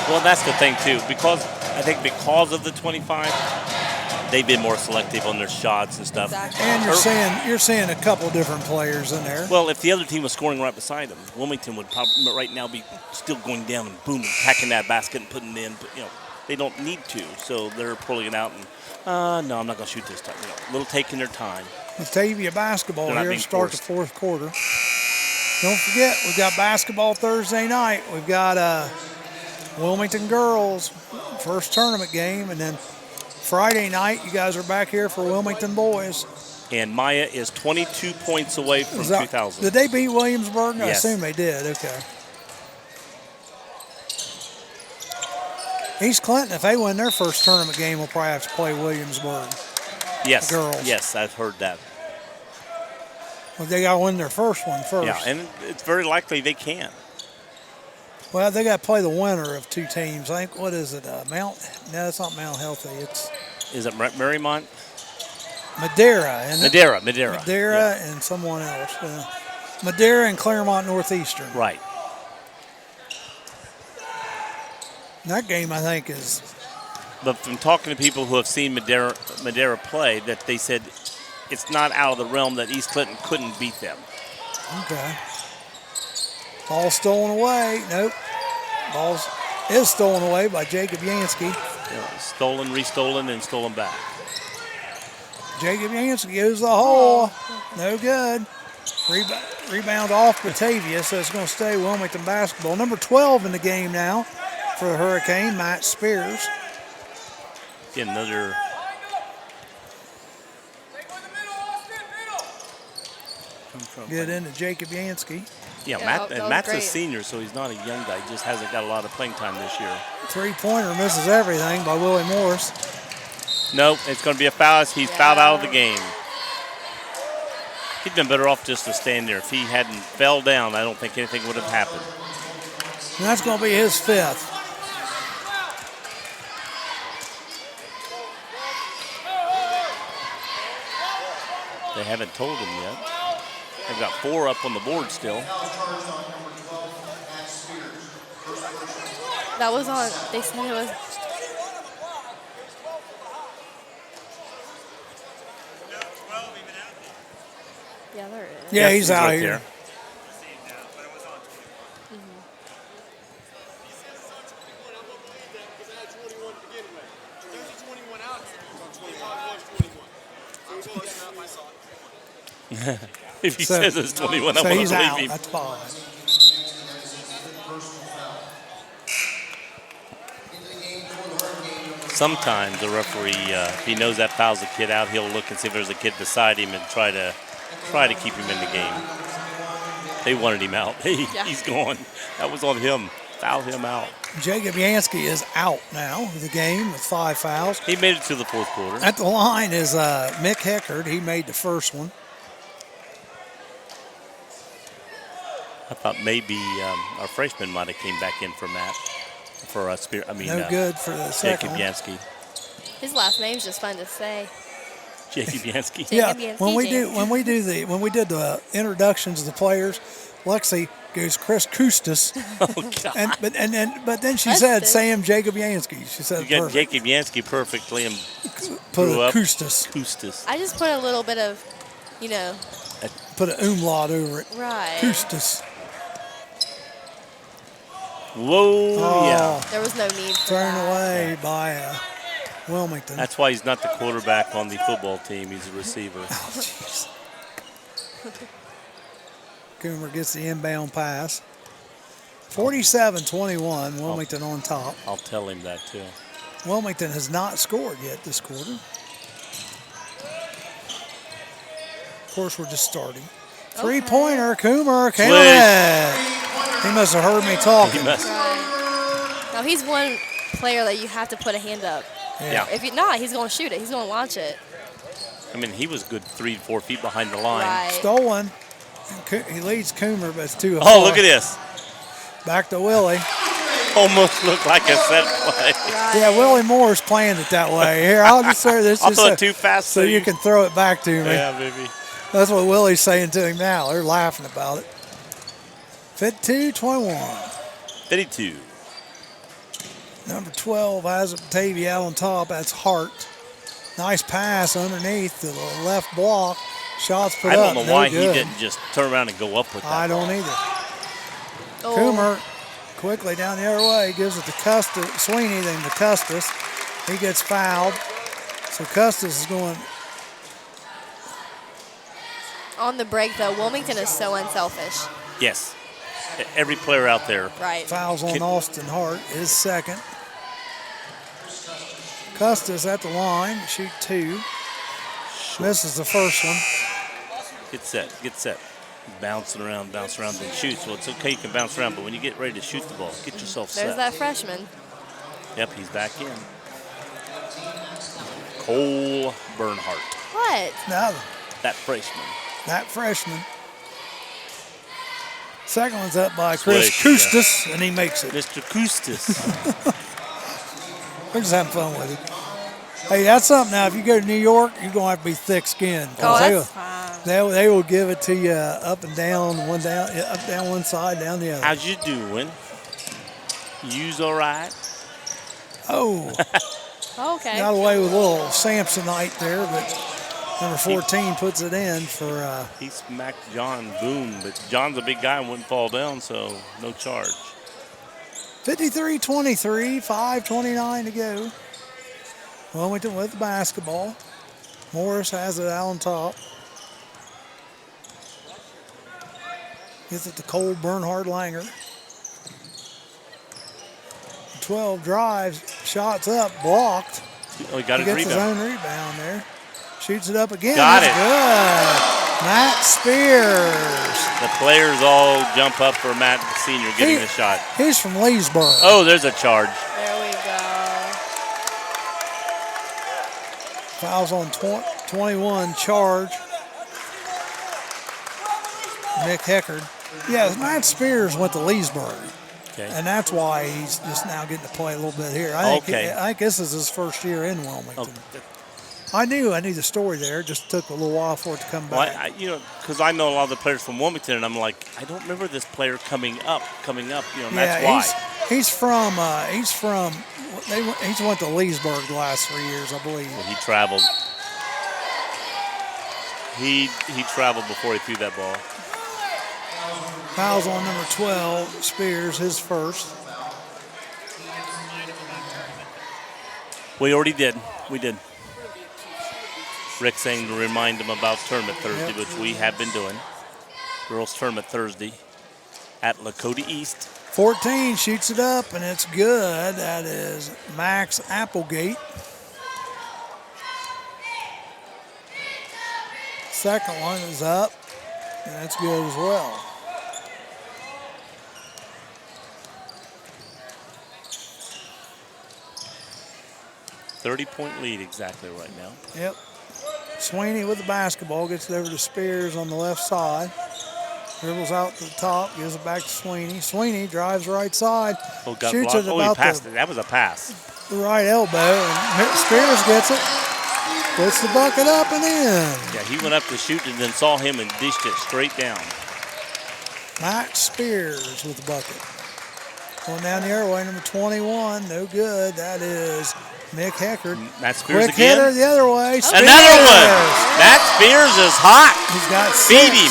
well, that's the thing, too. I think because of the 25, they've been more selective on their shots and stuff. Exactly. And you're seeing a couple different players in there. Well, if the other team was scoring right beside them, Wilmington would probably right now be still going down and boom, packing that basket and putting it in. But, you know, they don't need to, so they're pulling it out and, no, I'm not going to shoot this time. You know, a little taking their time. Batavia basketball They're not here being start the forced. fourth quarter. Don't forget, we've got basketball Thursday night. We've got Wilmington girls first tournament game, and then Friday night, you guys are back here for Wilmington boys. And Maya is 22 points away from 2,000. Did they beat Williamsburg? I Yes. assume they did. Okay. East Clinton, if they win their first tournament game, will probably have to play Williamsburg. Yes. Girls. Yes, I've heard that. Well, they got to win their first one first. Yeah, and it's very likely they can. Well, they got to play the winner of two teams. I think, what is it? No, it's not Mount Healthy. It's Is it Marymount? Madeira. Isn't it? Madeira. Madeira Yeah. and someone else. Madeira and Claremont Northeastern. Right. And that game, I think, is But from talking to people who have seen Madeira play, that they said it's not out of the realm that East Clinton couldn't beat them. okay. Ball stolen away. Nope. Ball is stolen away by Jacob Yansky. Stolen, restolen, and stolen back. Jacob Yansky goes the hole. No good. Rebound off Batavia, so it's going to stay Wilmington basketball. Number 12 in the game now for the Hurricane, Matt Spears. Get another. Get into Jacob Yansky. Yeah, Yeah, Matt, that and was Matt's a great. senior, so he's not a young guy. He just hasn't got a lot of playing time this year. Three-pointer misses everything by Willie Morris. Nope, it's going to be a foul. He's fouled out of the game. He'd been better off just to stand there. If he hadn't fell down, I don't think anything would have happened. And that's going to be his fifth. They haven't told him yet. They've got 4 up on the board still. That was on. They said it was. Yeah, there is. Yeah, he's out right here. there. If he So- says it's 21, So I he's won't out. believe him. That's fine. Sometimes the referee, if he knows that fouls a kid out, he'll look and see if there's a kid beside him and try to keep him in the game. They wanted him out. Hey, Yeah. he's gone. That was on him. Foul him out. Jacob Yansky is out now of the game with 5 fouls. He made it to the fourth quarter. At the line is Mick Heckard. He made the first one. I thought maybe our freshman might have came back in for Matt. For us, No good for the second Jacob one. Yansky. His last name's just fun to say. Jacob Yansky. Yeah, Jacob when we Yansky. did the introductions of the players, Lexi goes Chris Kustis, Oh, God. but then she That's said it. Sam Jacob Yansky. She said You got perfect. Jacob Yansky perfectly and Put grew a up. Kustis, Kustis. I just put a little bit of, put an umlaut over it. right. Kustis. Whoa, Oh, yeah. There was no need for thrown that. away by Wilmington. That's why he's not the quarterback on the football team. He's a receiver. Oh, jeez. Coomer gets the inbound pass. 47-21, Wilmington on top. I'll tell him that, too. Wilmington has not scored yet this quarter. Of course, we're just starting. Three-pointer, Coomer, can't let. He must have heard me talking. He must. Right. Now, he's one player that you have to put a hand up. Yeah. If not, he's going to shoot it. He's going to launch it. I mean, he was good 3 to 4 feet behind the line. Right. Stolen. He leads Coomer, but it's too hard. Oh, look at this. Back to Willie. Almost looked like a set play. Right. Yeah, Willie Moore's planned it that way. Here, I'll just throw this. I'll just throw so, it too fast so you can throw it back to me. Yeah, baby. That's what Willie's saying to him now. They're laughing about it. 52-21. 52. Number 12 has it, Batavia out on top. That's Hart. Nice pass underneath the left block. Shots put I up. don't know no why good. he didn't just turn around and go up with that. I don't either. Oh. Coomer quickly down the other way. Gives it to Custis. Sweeney, then to Custis. He gets fouled. So Custis is going. On the break, though, Wilmington is so unselfish. Yes. Every player out there. Right. Fouls on Austin Hart. His second. Custis at the line, shoot 2. Misses the first one. Get set. Bouncing around, then shoots. Well, it's okay, you can bounce around, but when you get ready to shoot the ball, get yourself set. There's that freshman. Yep, he's back in. Cole Bernhardt. What? Now, That freshman. Second one's up by Chris Swish, Kustis, and he makes it. Mr. Kustis. We're just having fun with it. Hey, that's something. Now, if you go to New York, you're going to have to be thick-skinned. Oh, They that's will- fine. They will give it to you up and down, up down one side, down the other. How's you doing? You's all right? Oh, Okay. got away with a little Samsonite there, but number 14 puts it in for He smacked John, boom, but John's a big guy and wouldn't fall down, so no charge. 53-23, 5:29 to go. Wilmington with the basketball. Morris has it out on top. Gets it to Cole Bernhard Langer. 12 drives, shots up, blocked. Oh, he got He his gets his rebound. own rebound there. Shoots it up again. Got That's it. good. Matt Spears. The players all jump up for Matt Sr. getting the shot. He's from Leesburg. Oh, there's a charge. There we go. Fouls on 21, charge. Nick Heckard. Yeah, Matt Spears went to Leesburg, Okay. and that's why he's just now getting to play a little bit here. I think this is his first year in Wilmington. Oh, I knew the story there. It just took a little while for it to come well, back. because I know a lot of the players from Wilmington, and I'm like, I don't remember this player coming up, and that's why. He's went to Leesburg the last 3 years, I believe. Well, he traveled. He traveled before he threw that ball. Fouls on number 12, Spears, his first. We already did. We did. Rick saying to remind him about Tournament Thursday, which we have been doing. Girls Tournament Thursday at Lakota East. 14 shoots it up, and it's good. That is Max Applegate. Second one is up, and that's good as well. .30-point lead exactly right now. Yep. Sweeney with the basketball, gets it over to Spears on the left side. Dribbles out to the top, gives it back to Sweeney. Sweeney drives right side, Oh, got shoots blocked. it Oh, he about passed it. That was a pass. the right elbow, and Spears gets it. Puts the bucket up and in. Yeah, he went up to shoot and then saw him and dished it straight down. Max Spears with the bucket. Going down the other way, number 21, no good. That is Nick Heckard. Matt Spears Quick again. hitter the other way. Spears. Another one. Matt Spears is hot. He's got Feed 6. him.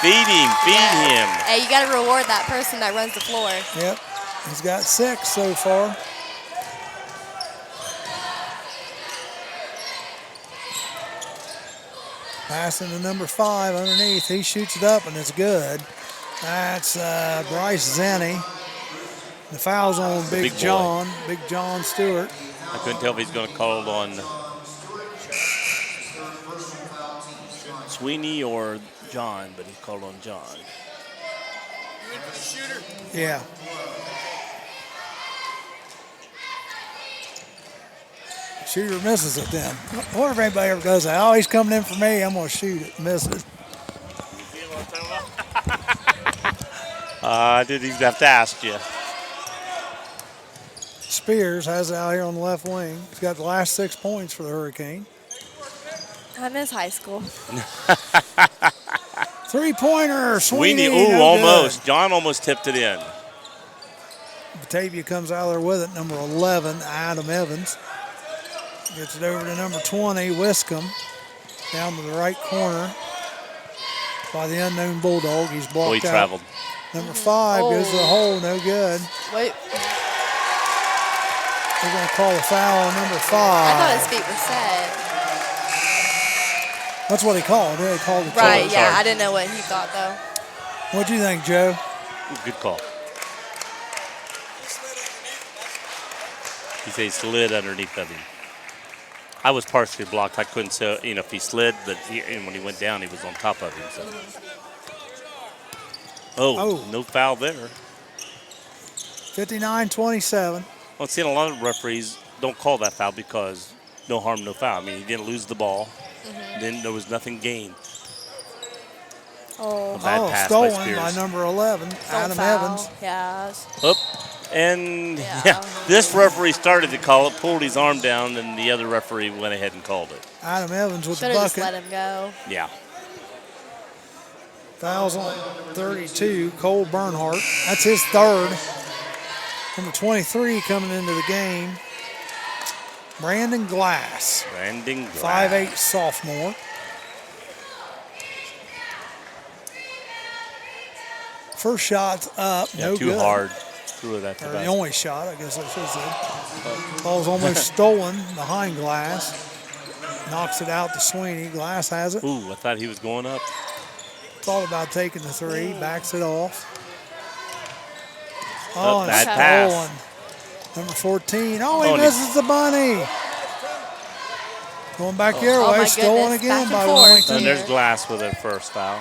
Feed him. Feed him. Hey, you got to reward that person that runs the floor. Yep. He's got 6 so far. Passing to number 5 underneath. He shoots it up and it's good. That's Bryce Zenny. The foul's on big boy. Big John Stewart. I couldn't tell if he's going to call it on Sweeney or John, but he called on John. Yeah. Shooter misses it then. I wonder if anybody ever goes, oh, he's coming in for me. I'm going to shoot it. Miss it. I didn't even have to ask you. Spears has it out here on the left wing. He's got the last 6 points for the Hurricane. I miss high school. 3-pointer, Sweeney. Ooh, no almost. good. John almost tipped it in. Batavia comes out there with it. Number 11, Adam Evans. Gets it over to number 20, Wiscombe. Down to the right corner by the unknown Bulldog. He's blocked Oh, he out. traveled. Number 5 goes to the hole, no good. Wait, They're going to call a foul on number 5. I thought his feet were set. That's what he called. Yeah, he called it. Right, yeah, sorry. I didn't know what he thought, though. What do you think, Joe? Good call. He He said he slid underneath of him. I was partially blocked. I couldn't say, if he slid, but and when he went down, he was on top of him. So. Oh, no foul there. 59-27. Well, seeing a lot of referees don't call that foul because no harm, no foul. I mean, he didn't lose the ball. Then there was nothing gained. Oh, A bad pass stolen by Spears. by number 11, Adam foul. Evans. Yeah. And Yeah. this referee started to call it, pulled his arm down, and the other referee went ahead and called it. Adam Evans with Should the have just bucket. let him go. Yeah. Fouls on 32, Cole Bernhardt. That's his third. Number 23 coming into the game, Brandon Glass. Brandon Glass. 5'8" sophomore. First shot's up, no too good. hard. Threw it at the Or the basket. only shot, I guess I should say. Ball's almost stolen behind Glass. Knocks it out to Sweeney. Glass has it. Ooh, I thought he was going up. Thought about taking the three. Backs it off. Oh, and bad stolen. pass. Number 14. Oh, he Oh, and he- misses the bunny. Going back your Oh, way. my Stolen goodness. again Back by and forth. Wilmington. And there's Glass with their first foul.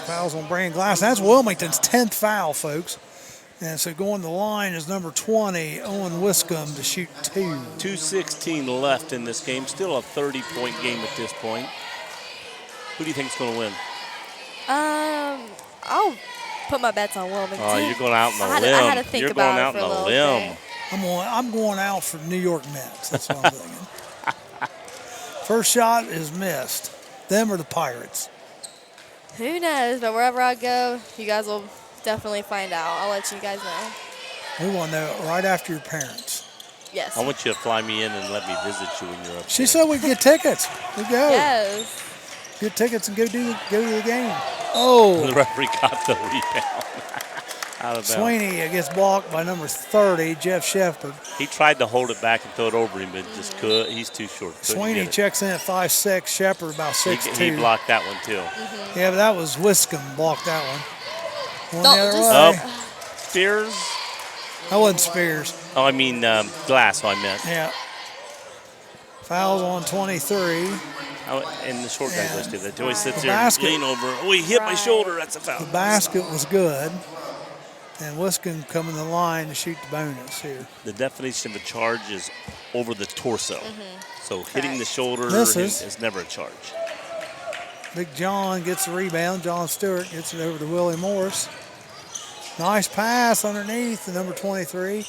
Fouls on Brandon Glass. That's Wilmington's 10th foul, folks. And so going to the line is number 20, Owen Wiscombe, to shoot two. 2:16 left in this game. Still a 30-point game at this point. Who do you think's going to win? I'll put my bets on Wilmington. Oh, you're going out on a limb. I had to think You're about going out it for on a a little limb. bit. I'm going out for New York Mets. That's what I'm thinking. First shot is missed. Them or the Pirates. Who knows? But wherever I go, you guys will definitely find out. I'll let you guys know. We want to know it right after your parents. Yes. I want you to fly me in and let me visit you when you're up She there. said we could get tickets. We go. Yes. Get tickets and go to the game. Oh, The referee got the rebound. Out of bounds. Sweeney gets blocked by number 30, Jeff Shepard. He tried to hold it back and throw it over him, but just could. He's too short. Couldn't Sweeney get it. checks in at 5'6", Shepard about 6'2". He blocked that one too. Yeah, but that was Wiscombe blocked that one. Going Don't the other just- way. Spears? That wasn't Spears. Oh, I mean Glass. I meant. Yeah. Fouls on 23. Oh, and the short guy Yeah. goes to that. He always sits The there and basket- lean over. Oh, he hit my Right. shoulder. That's a foul. The basket was good. And Wiscombe coming to the line to shoot the bonus here. The definition of a charge is over the torso. So hitting the Correct. shoulder Misses. is never a charge. Big John gets the rebound. John Stewart gets it over to Willie Morris. Nice pass underneath the number 23.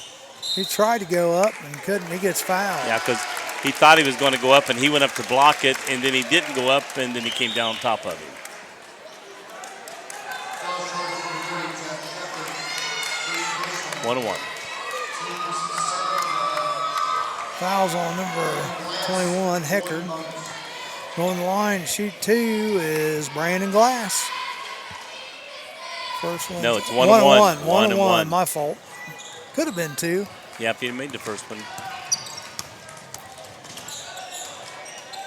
He tried to go up and couldn't. He gets fouled. Yeah, because he thought he was going to go up, and he went up to block it, and then he didn't go up, and then he came down on top of him. One and one. Fouls on number 21, Heckard. Going the line to shoot two is Brandon Glass. First one. No, it's 1-1. 1-1. My fault. Could have been two. Yeah, if he made the first one.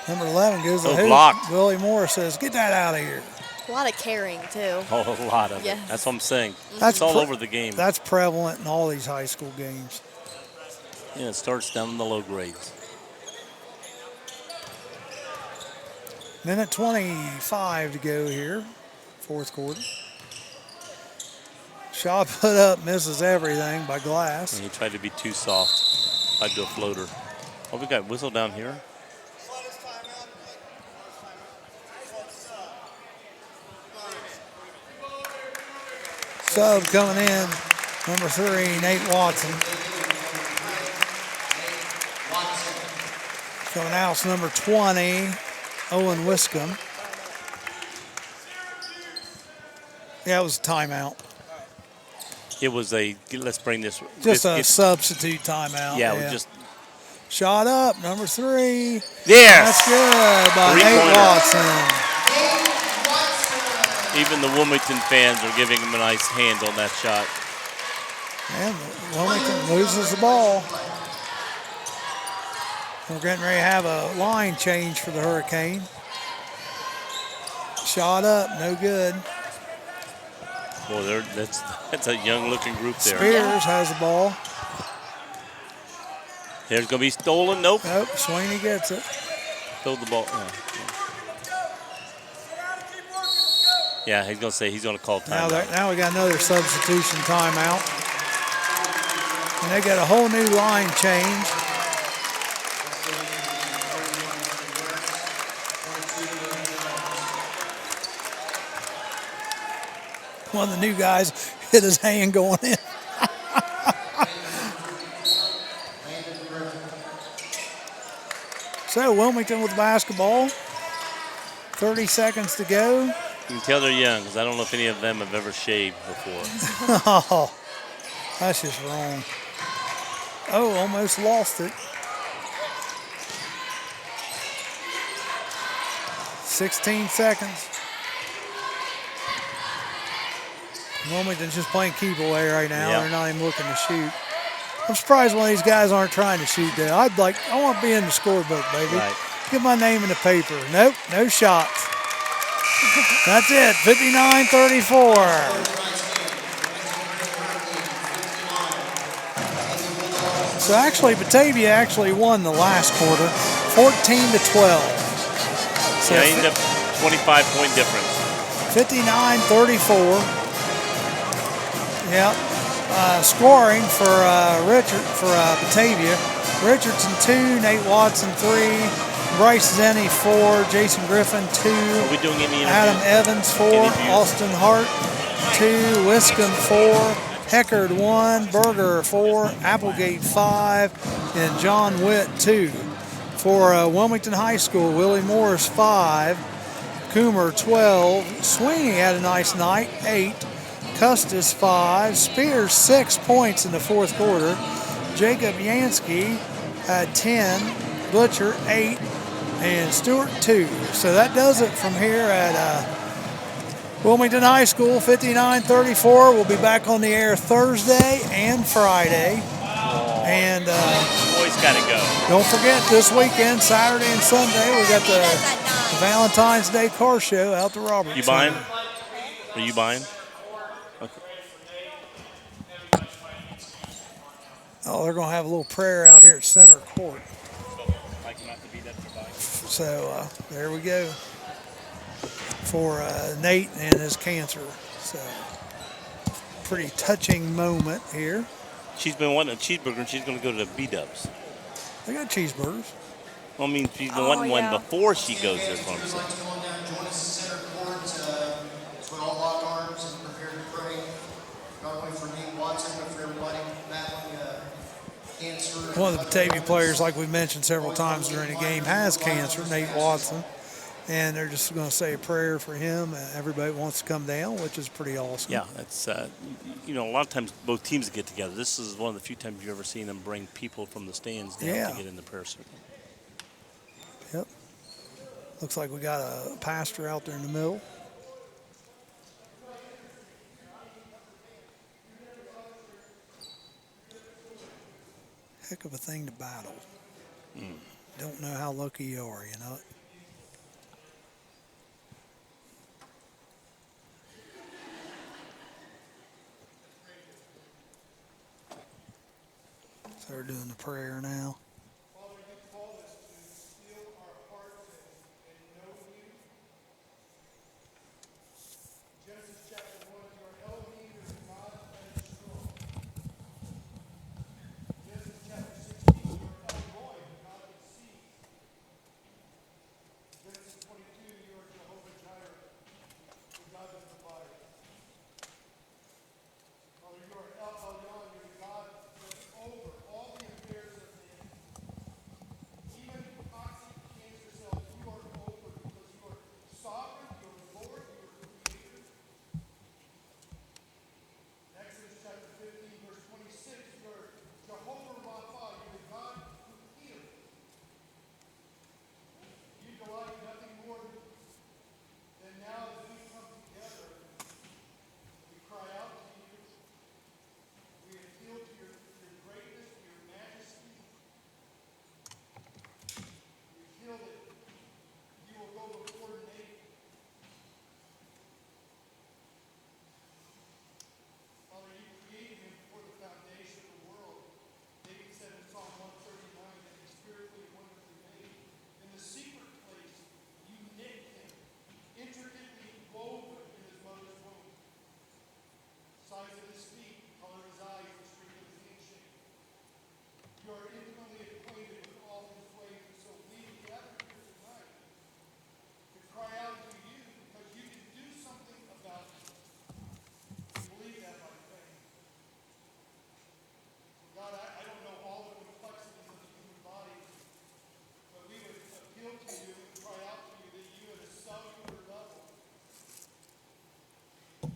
Number 11 goes to Oh, hoop. blocked. Willie Morris says, "Get that out of here." A lot of carrying, too. Oh, a lot of Yes. it. That's what I'm saying. That's It's all pre- over the game. That's prevalent in all these high school games. Yeah, it starts down in the low grades. Minute 25 to go here, fourth quarter. Shot put up, misses everything by Glass. And he tried to be too soft. Tried to a floater. Oh, we got whistle down here. Sub coming in, number 3, Nate Watson. Coming out's number 20, Owen Wiscombe. Yeah, it was a timeout. It was a, let's bring this. Just a get- substitute timeout. Yeah, we just, Shot up, number 3. yes! That's good by Nate Three-pointer. Watson. Even the Wilmington fans are giving him a nice hand on that shot. And Wilmington loses the ball. We're getting ready to have a line change for the Hurricane. Shot up, no good. Well, that's a young-looking group there. Spears has the ball. There's going to be stolen. Nope. Nope, Sweeney gets it. Throw the ball. Yeah, he's going to say he's going to call timeout. Now we got another substitution timeout. And they got a whole new line change. One of the new guys hit his hand going in. So Wilmington with basketball. 30 seconds to go. You can tell they're young because I don't know if any of them have ever shaved before. Oh, that's just wrong. Oh, almost lost it. 16 seconds. Wilmington's just playing keep away right now. Yep. They're not even looking to shoot. I'm surprised one of these guys aren't trying to shoot there. I want to be in the scorebook, baby. Right. Get my name in the paper. Nope, no shots. That's it, 59-34. So actually, Batavia actually won the last quarter, 14-12. So Yeah, ended up 25-point difference. 59-34. Yep. Scoring for Batavia. Richardson 2, Nate Watson 3, Bryce Zenny 4, Jason Griffin 2, Are we doing any interviews? Adam Evans 4, Interviews? Austin Hart 2, Wiscombe 4, Heckard 1, Berger 4, Applegate 5, and John Witt 2. For Wilmington High School, Willie Morris 5, Coomer 12, Sweeney had a nice night 8, Custis 5, Spears 6 points in the fourth quarter, Jacob Yansky had 10, Butcher 8, and Stewart 2. So that does it from here at Wilmington High School, 59-34. We'll be back on the air Thursday and Friday. And Boys got to go. don't forget, this weekend, Saturday and Sunday, we got the Valentine's Day car show out to Roberts. You buying? Are you buying? Okay. Oh, they're going to have a little prayer out here at center court. So there we go for Nate and his cancer. So pretty touching moment here. She's been wanting a cheeseburger, and she's going to go to the B-Dubs. They got cheeseburgers. Well, I mean, she's been wanting one before she goes there, is what I'm saying. Come on down, join us in center court. It's when all lock arms and prepare to pray. Not only for Nate Watson, but for everybody battling cancer. One of the Batavia players, like we mentioned several times during the game, has cancer, Nate Watson. And they're just going to say a prayer for him. Everybody wants to come down, which is pretty awesome. Yeah, it's, a lot of times both teams get together. This is one of the few times you've ever seen them bring people from the stands down to get in the prayer circle. Yep. Looks like we got a pastor out there in the middle. Heck of a thing to battle. Don't know how lucky you are, you know it. So we're doing the prayer now. you are intimately acquainted with all his ways. And so we gather here tonight to cry out to you because you can do something about it. We believe that by faith. God, I don't know all the complexities of the human body, but we would appeal to you and cry out to you that you at a cellular level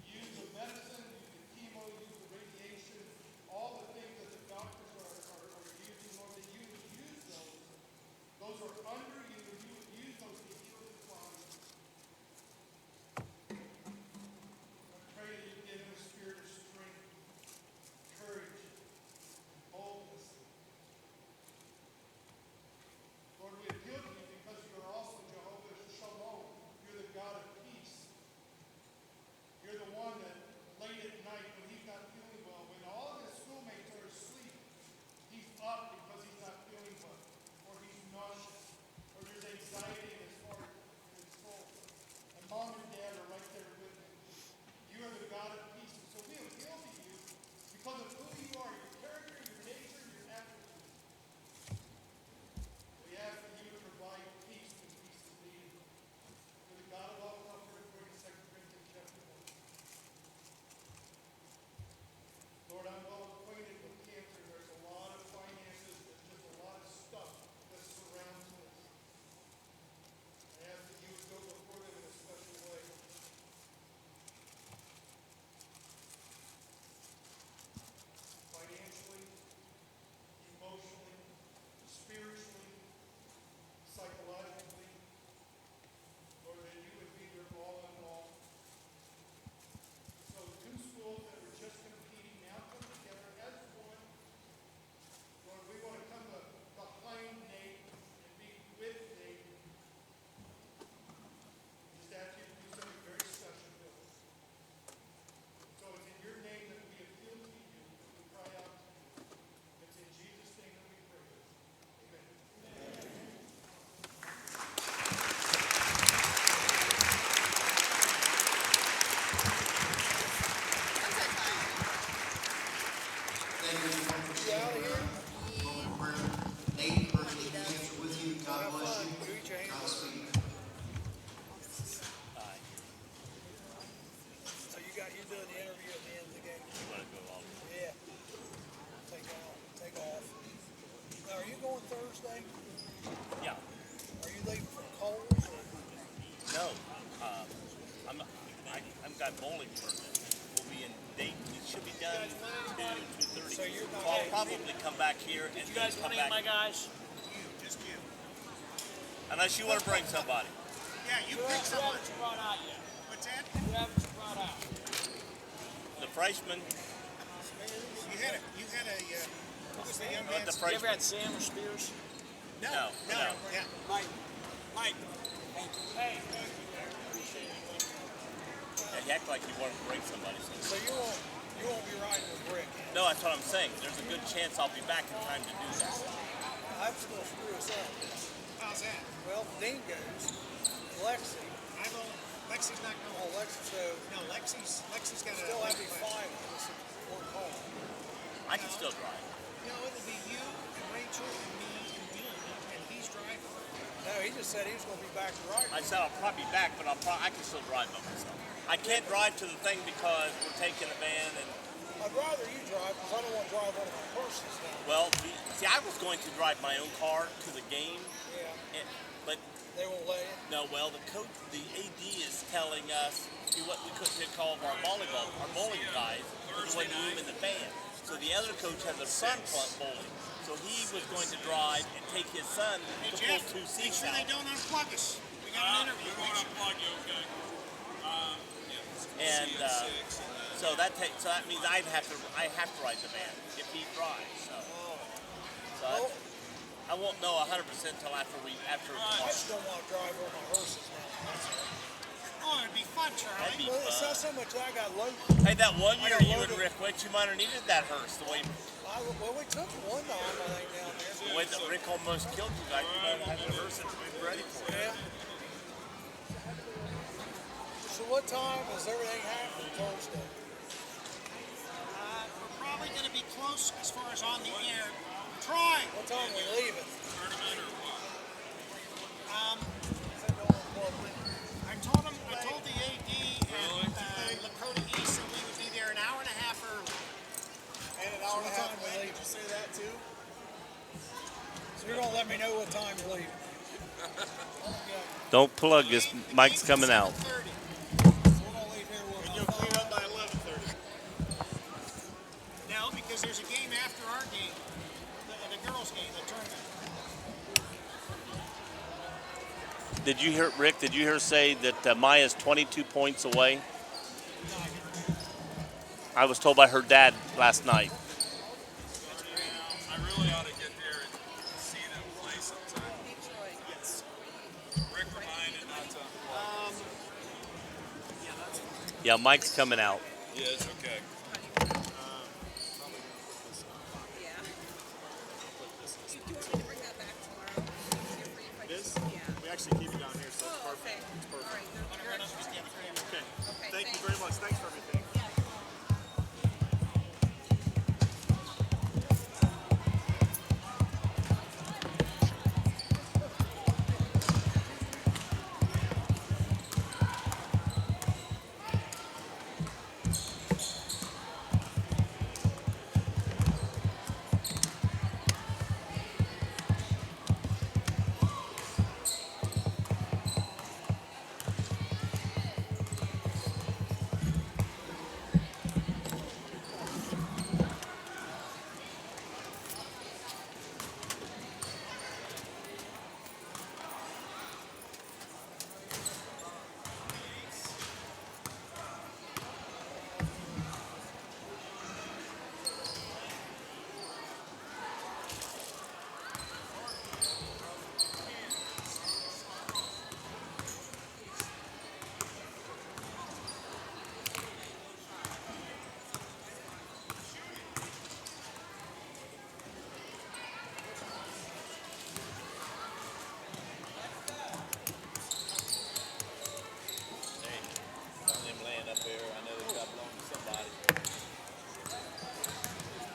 use the medicine, use the chemo, use the radiation, all the things that the doctors are using, Lord, that you would use those. Those are under you, and you would use those to heal his body. I pray that you give him a spirit of strength, courage, boldness. Lord, we appeal to you because you are also Jehovah Shalom. You're the God of peace. You're the one that late at night when he's not feeling well, when all of his schoolmates are asleep, he's up because he's not feeling well, or he's nauseous, or there's anxiety in his heart and his soul. And mom and dad are right there with him. You are the God of peace. And so we appeal to you because of who you are, your character, your nature, your attributes. We ask that you would provide peace when peace is needed. You're the God of all comfort, according to 2 Corinthians chapter 1. Lord, I'm well acquainted with cancer. There's a lot of finances, there's just a lot of stuff that surrounds us. I ask that you would go before them in a special way. Financially, emotionally, spiritually, psychologically, Lord, that you would be their all in all. So two schools that were just competing now come together as one. Lord, we want to come behind Nate and be with Nate. Just ask you to do something very special, Bill. So it's in your name that we appeal to you, that we cry out to you. It's in Jesus' name that we pray. Amen. Thank you for prayer. Nate, personally, cancer with you. God bless you. Godspeed. So you're doing the interview at the end of the game. You want to go all Yeah. Take off. Now, are you going Thursday? Yeah. Are you leaving from Coles? No. I'm got bowling tournament. We'll be in Dayton. It should be done 2:30. So you're not- I'll probably come back here and You guys then want come any of my back. guys? Just you. Unless you want to bring somebody. Yeah, you Who pick haven't someone. you brought out yet? What's that? Who haven't you brought out? The freshman. You had a what was the young The man's You ever freshman. had Sam or Spears? No. Yeah. Mike. Hey. Yeah, he acted like he wanted to bring somebody. So you won't be riding with Rick. No, that's what I'm saying. There's a good chance I'll be back in time to do that. I'm still screw us up. How's that? Well, Dean goes. Lexi. Lexi's not going. Oh, Lexi. So No, Lexi's got still have to be five of us one call. I can still drive. No, it'll be you and Rachel and me and Dean, and he's driving. No, he just said he was going to be back to ride. I said I'll probably be back, but I can still drive by myself. I can't drive to the thing because we're taking a van and, I'd rather you drive because I don't want to drive one of my horses now. well, see, I was going to drive my own car to the game, Yeah, but they won't let you. no, well, the AD is telling us what we couldn't call our bowling guys, there wasn't room in the van. So the other coach has a son bowling. So he was going to drive and take his son to pull two seats out. don't unplug us. We got an interview. We won't unplug you, okay? And so that means I have to ride the van if he drives. So I won't know 100% until after I just don't want to drive on my horses now. Oh, it'd be fun, Charlie. That'd be Well, it's fun. not so much I got loaded. Hey, that one I year got you and loaded. Rick went, you might have needed that hearse. The way Well, we took one time, I think, down there. that Rick almost killed you guys, you might have had the hearse that we were ready for. Yeah. So what time is everything happening Thursday? We're probably going to be close as far as on the air trying. What time we leaving? Tournament or what? I told the AD at Lakota East that we would be there an hour and a half early. And an hour and a half late. Did you say that too? So you're gonna let me know what time you're leaving? Don't plug this. Mike's coming out. 7:30. And you'll clean up by 11:30. No, because there's a game after our game, the girls' game, the tournament. Did you hear, Rick, did you hear say that Maya's 22 points away? I was told by her dad last night. I really ought to get there and see them play sometime. Yes. Rick reminded not to. Yeah, Mike's coming out. Yeah, it's okay. This? We actually keep it down here, so it's perfect. It's perfect. Okay. Thank you very much. Thanks for everything.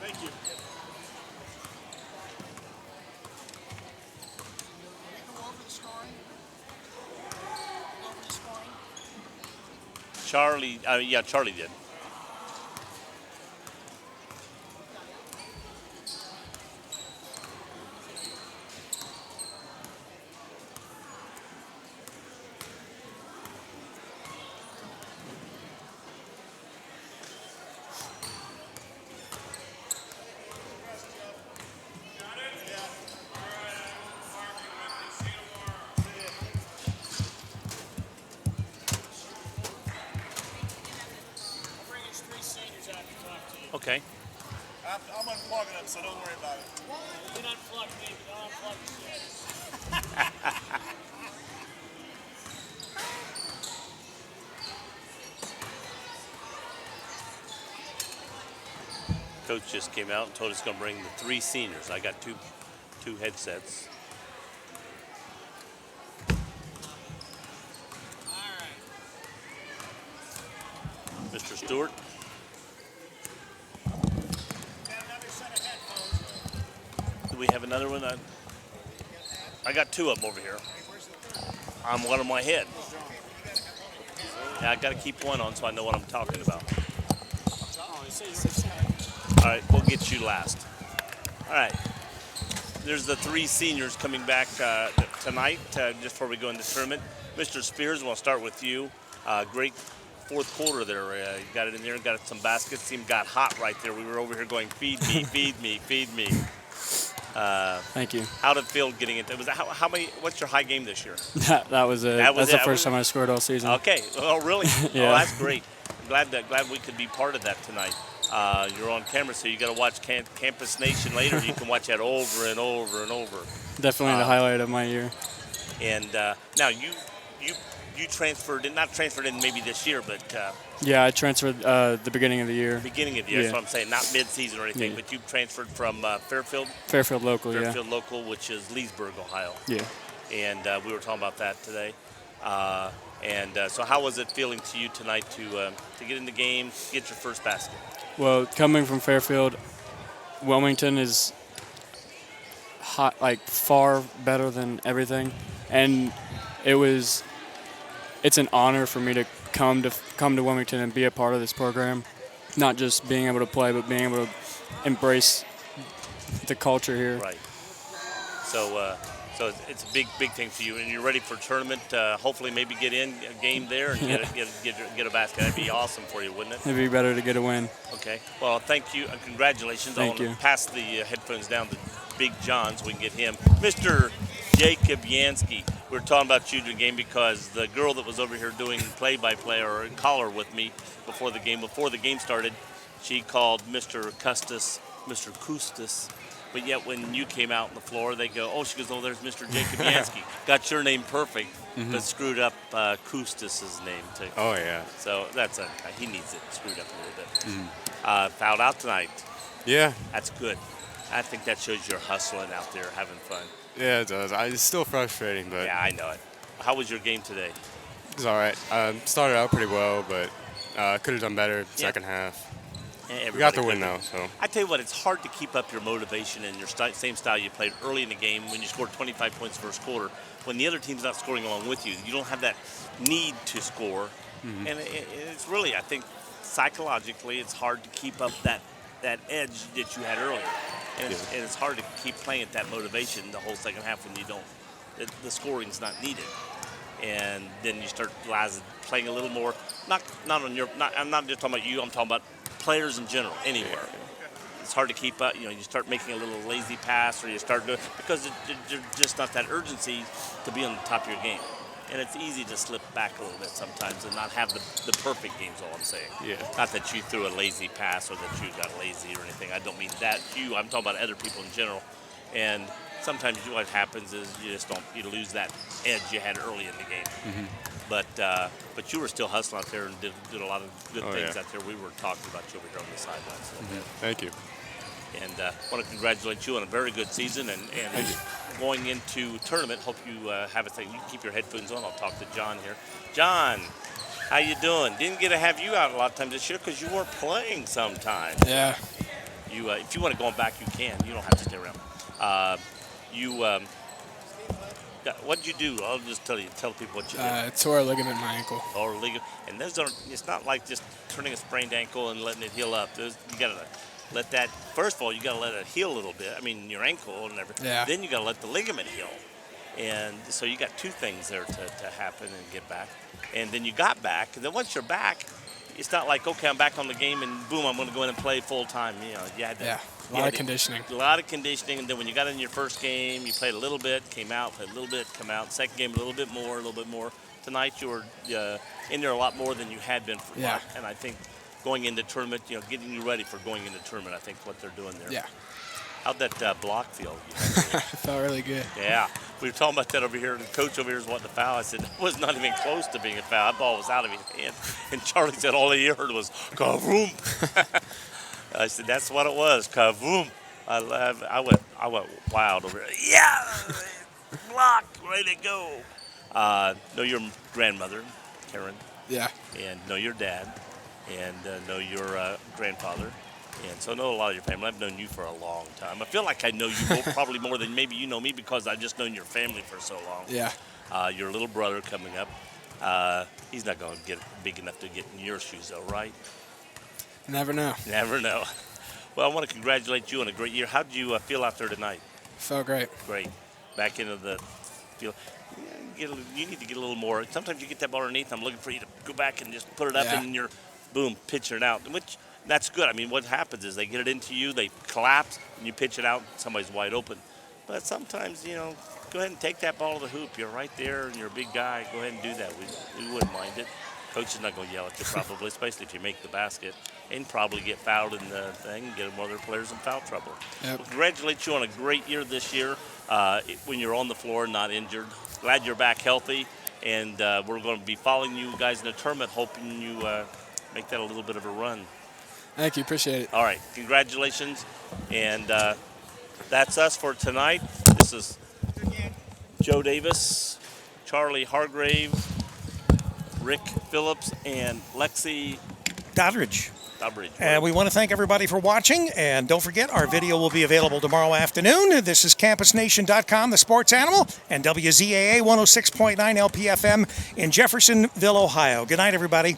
Thank you. Go over the scoring. Go over the scoring. Charlie, yeah, Charlie did. I'll bring his three seniors out to talk to you. Okay. I'm unplugging them, so don't worry about it. You don't unplug me, but I'll unplug the seniors. Coach just came out and told us he's going to bring the three seniors. I got two headsets. All right. Mr. Stewart. Got another set of headphones. Do we have another one? I got two of them over here. I'm one on my head. Yeah, I got to keep one on so I know what I'm talking about. All right, we'll get you last. All right. There's the three seniors coming back tonight just before we go into the tournament. Mr. Spears, we'll start with you. Great fourth quarter there. You got it in there, got some baskets. Team got hot right there. We were over here going, feed me, feed me, feed me. Thank you. How did it feel getting into it? Was that how many? What's your high game this year? That was it. That was That's the it. first time I scored all season. Okay. Oh, really? Yeah. Oh, that's great. Glad we could be part of that tonight. You're on camera, so you got to watch Campus Nation later. You can watch that over and over and over. Definitely the highlight of my year. And now you transferred in, not transferred in maybe this year, but Yeah, I transferred the beginning of the year. beginning of the year. That's Yeah. what I'm saying, not mid-season or anything. Yeah. But you transferred from Fairfield Local, Local, which is Leesburg, Ohio. yeah. And we were talking about that today. So how was it feeling to you tonight to get in the game, get your first basket? Well, coming from Fairfield, Wilmington is hot, like far better than everything, and it's an honor for me to come to Wilmington and be a part of this program, not just being able to play, but being able to embrace the culture here. Right. So it's a big thing for you, and you're ready for a tournament. Hopefully, maybe get in a game there and get a basket. That'd be awesome for you, wouldn't it? It'd be better to get a win. Okay. Well, thank you and congratulations. I want to pass the headphones down to Big John so we can get him. Mr. Jacob Yansky. We were talking about you in the game because the girl that was over here doing play-by-play or caller with me before the game started, she called Mr. Custis Mr. Kustis. But yet when you came out on the floor, they go, oh, she goes, oh, there's Mr. Jacob Yansky. Got your name perfect, but screwed up Kustis' name too. Oh, yeah. So that's he needs it screwed up a little bit. Fouled out tonight. Yeah. That's good. I think that shows you're hustling out there, having fun. Yeah, it does. It's still frustrating, but... Yeah, I know it. How was your game today? It was all right. Started out pretty well, but could have done better second half. We got the win, though. So I tell you what, it's hard to keep up your motivation and your same style you played early in the game when you scored 25 points first quarter. When the other team's not scoring along with you, you don't have that need to score. And it's really, I think, psychologically, it's hard to keep up that edge that you had earlier. And it's hard to keep playing at that motivation the whole second half when you don't. The scoring's not needed. And then you start playing a little more. I'm not just talking about you. I'm talking about players in general, anywhere. It's hard to keep up. You start making a little lazy pass, or you start doing because there's just not that urgency to be on the top of your game. And it's easy to slip back a little bit sometimes and not have the perfect games, all I'm saying. Yeah. Not that you threw a lazy pass or that you got lazy or anything. I don't mean that you. I'm talking about other people in general. And sometimes what happens is you lose that edge you had early in the game. But you were still hustling out there and did a lot of good things out there. We were talking about you over here on the sidelines. Thank you. And I want to congratulate you on a very good season and going into tournament. Hope you have a thing. You can keep your headphones on. I'll talk to John here. John, how you doing? Didn't get to have you out a lot of times this year because you weren't playing sometimes. Yeah. You, if you want to go back, you can. You don't have to stay around. What did you do? I'll just tell people what you did. Tore a ligament in my ankle. Or ligament, and those aren't. It's not like just turning a sprained ankle and letting it heal up. You gotta let that. First of all, you gotta let it heal a little bit. I mean, your ankle and everything. Yeah. Then you gotta let the ligament heal, and so you got two things there to happen and get back. And then you got back, and then once you're back, it's not like okay, I'm back on the game and boom, I'm gonna go in and play full time. You had to. Yeah. A lot of conditioning. A lot of conditioning, and then when you got in your first game, you played a little bit, came out, played a little bit, come out. Second game, a little bit more. Tonight, you were in there a lot more than you had been for a while. And I think going into tournament, getting you ready for going into tournament, I think what they're doing there. Yeah. How'd that block feel? It felt really good. Yeah. We were talking about that over here, and the coach over here is wanting to foul. I said, it was not even close to being a foul. That ball was out of his hand. And Charlie said all he heard was, kavoom. I said, that's what it was, kavoom. I went wild over there. Yeah, block, ready to go. Know your grandmother, Karen. Yeah. And know your dad, and know your grandfather, and so know a lot of your family. I've known you for a long time. I feel like I know you probably more than maybe you know me because I've just known your family for so long. Yeah. Your little brother coming up. He's not going to get big enough to get in your shoes, though, right? Never know. Never know. Well, I want to congratulate you on a great year. How did you feel out there tonight? Felt great. Great. Back into the field. You need to get a little more. Sometimes you get that ball underneath. I'm looking for you to go back and just put it up and you're, boom, pitching it out. Which, that's good. I mean, what happens is they get it into you, they collapse, and you pitch it out, somebody's wide open. But sometimes, go ahead and take that ball to the hoop. You're right there, and you're a big guy. Go ahead and do that. We wouldn't mind it. Coach is not going to yell at you probably, especially if you make the basket, and probably get fouled in the thing and get more other players in foul trouble. Yep. Well, congratulate you on a great year this year when you're on the floor, not injured. Glad you're back healthy, and we're going to be following you guys in the tournament, hoping you make that a little bit of a run. Thank you. Appreciate it. All right. Congratulations. And that's us for tonight. This is Joe Davis, Charlie Hargrave, Rick Phillips, and Lexi Doddridge. Strawbridge. And we want to thank everybody for watching. And don't forget, our video will be available tomorrow afternoon. This is CampusNation.com, the sports animal, and WZAA 106.9 LPFM in Jeffersonville, Ohio. Good night, everybody.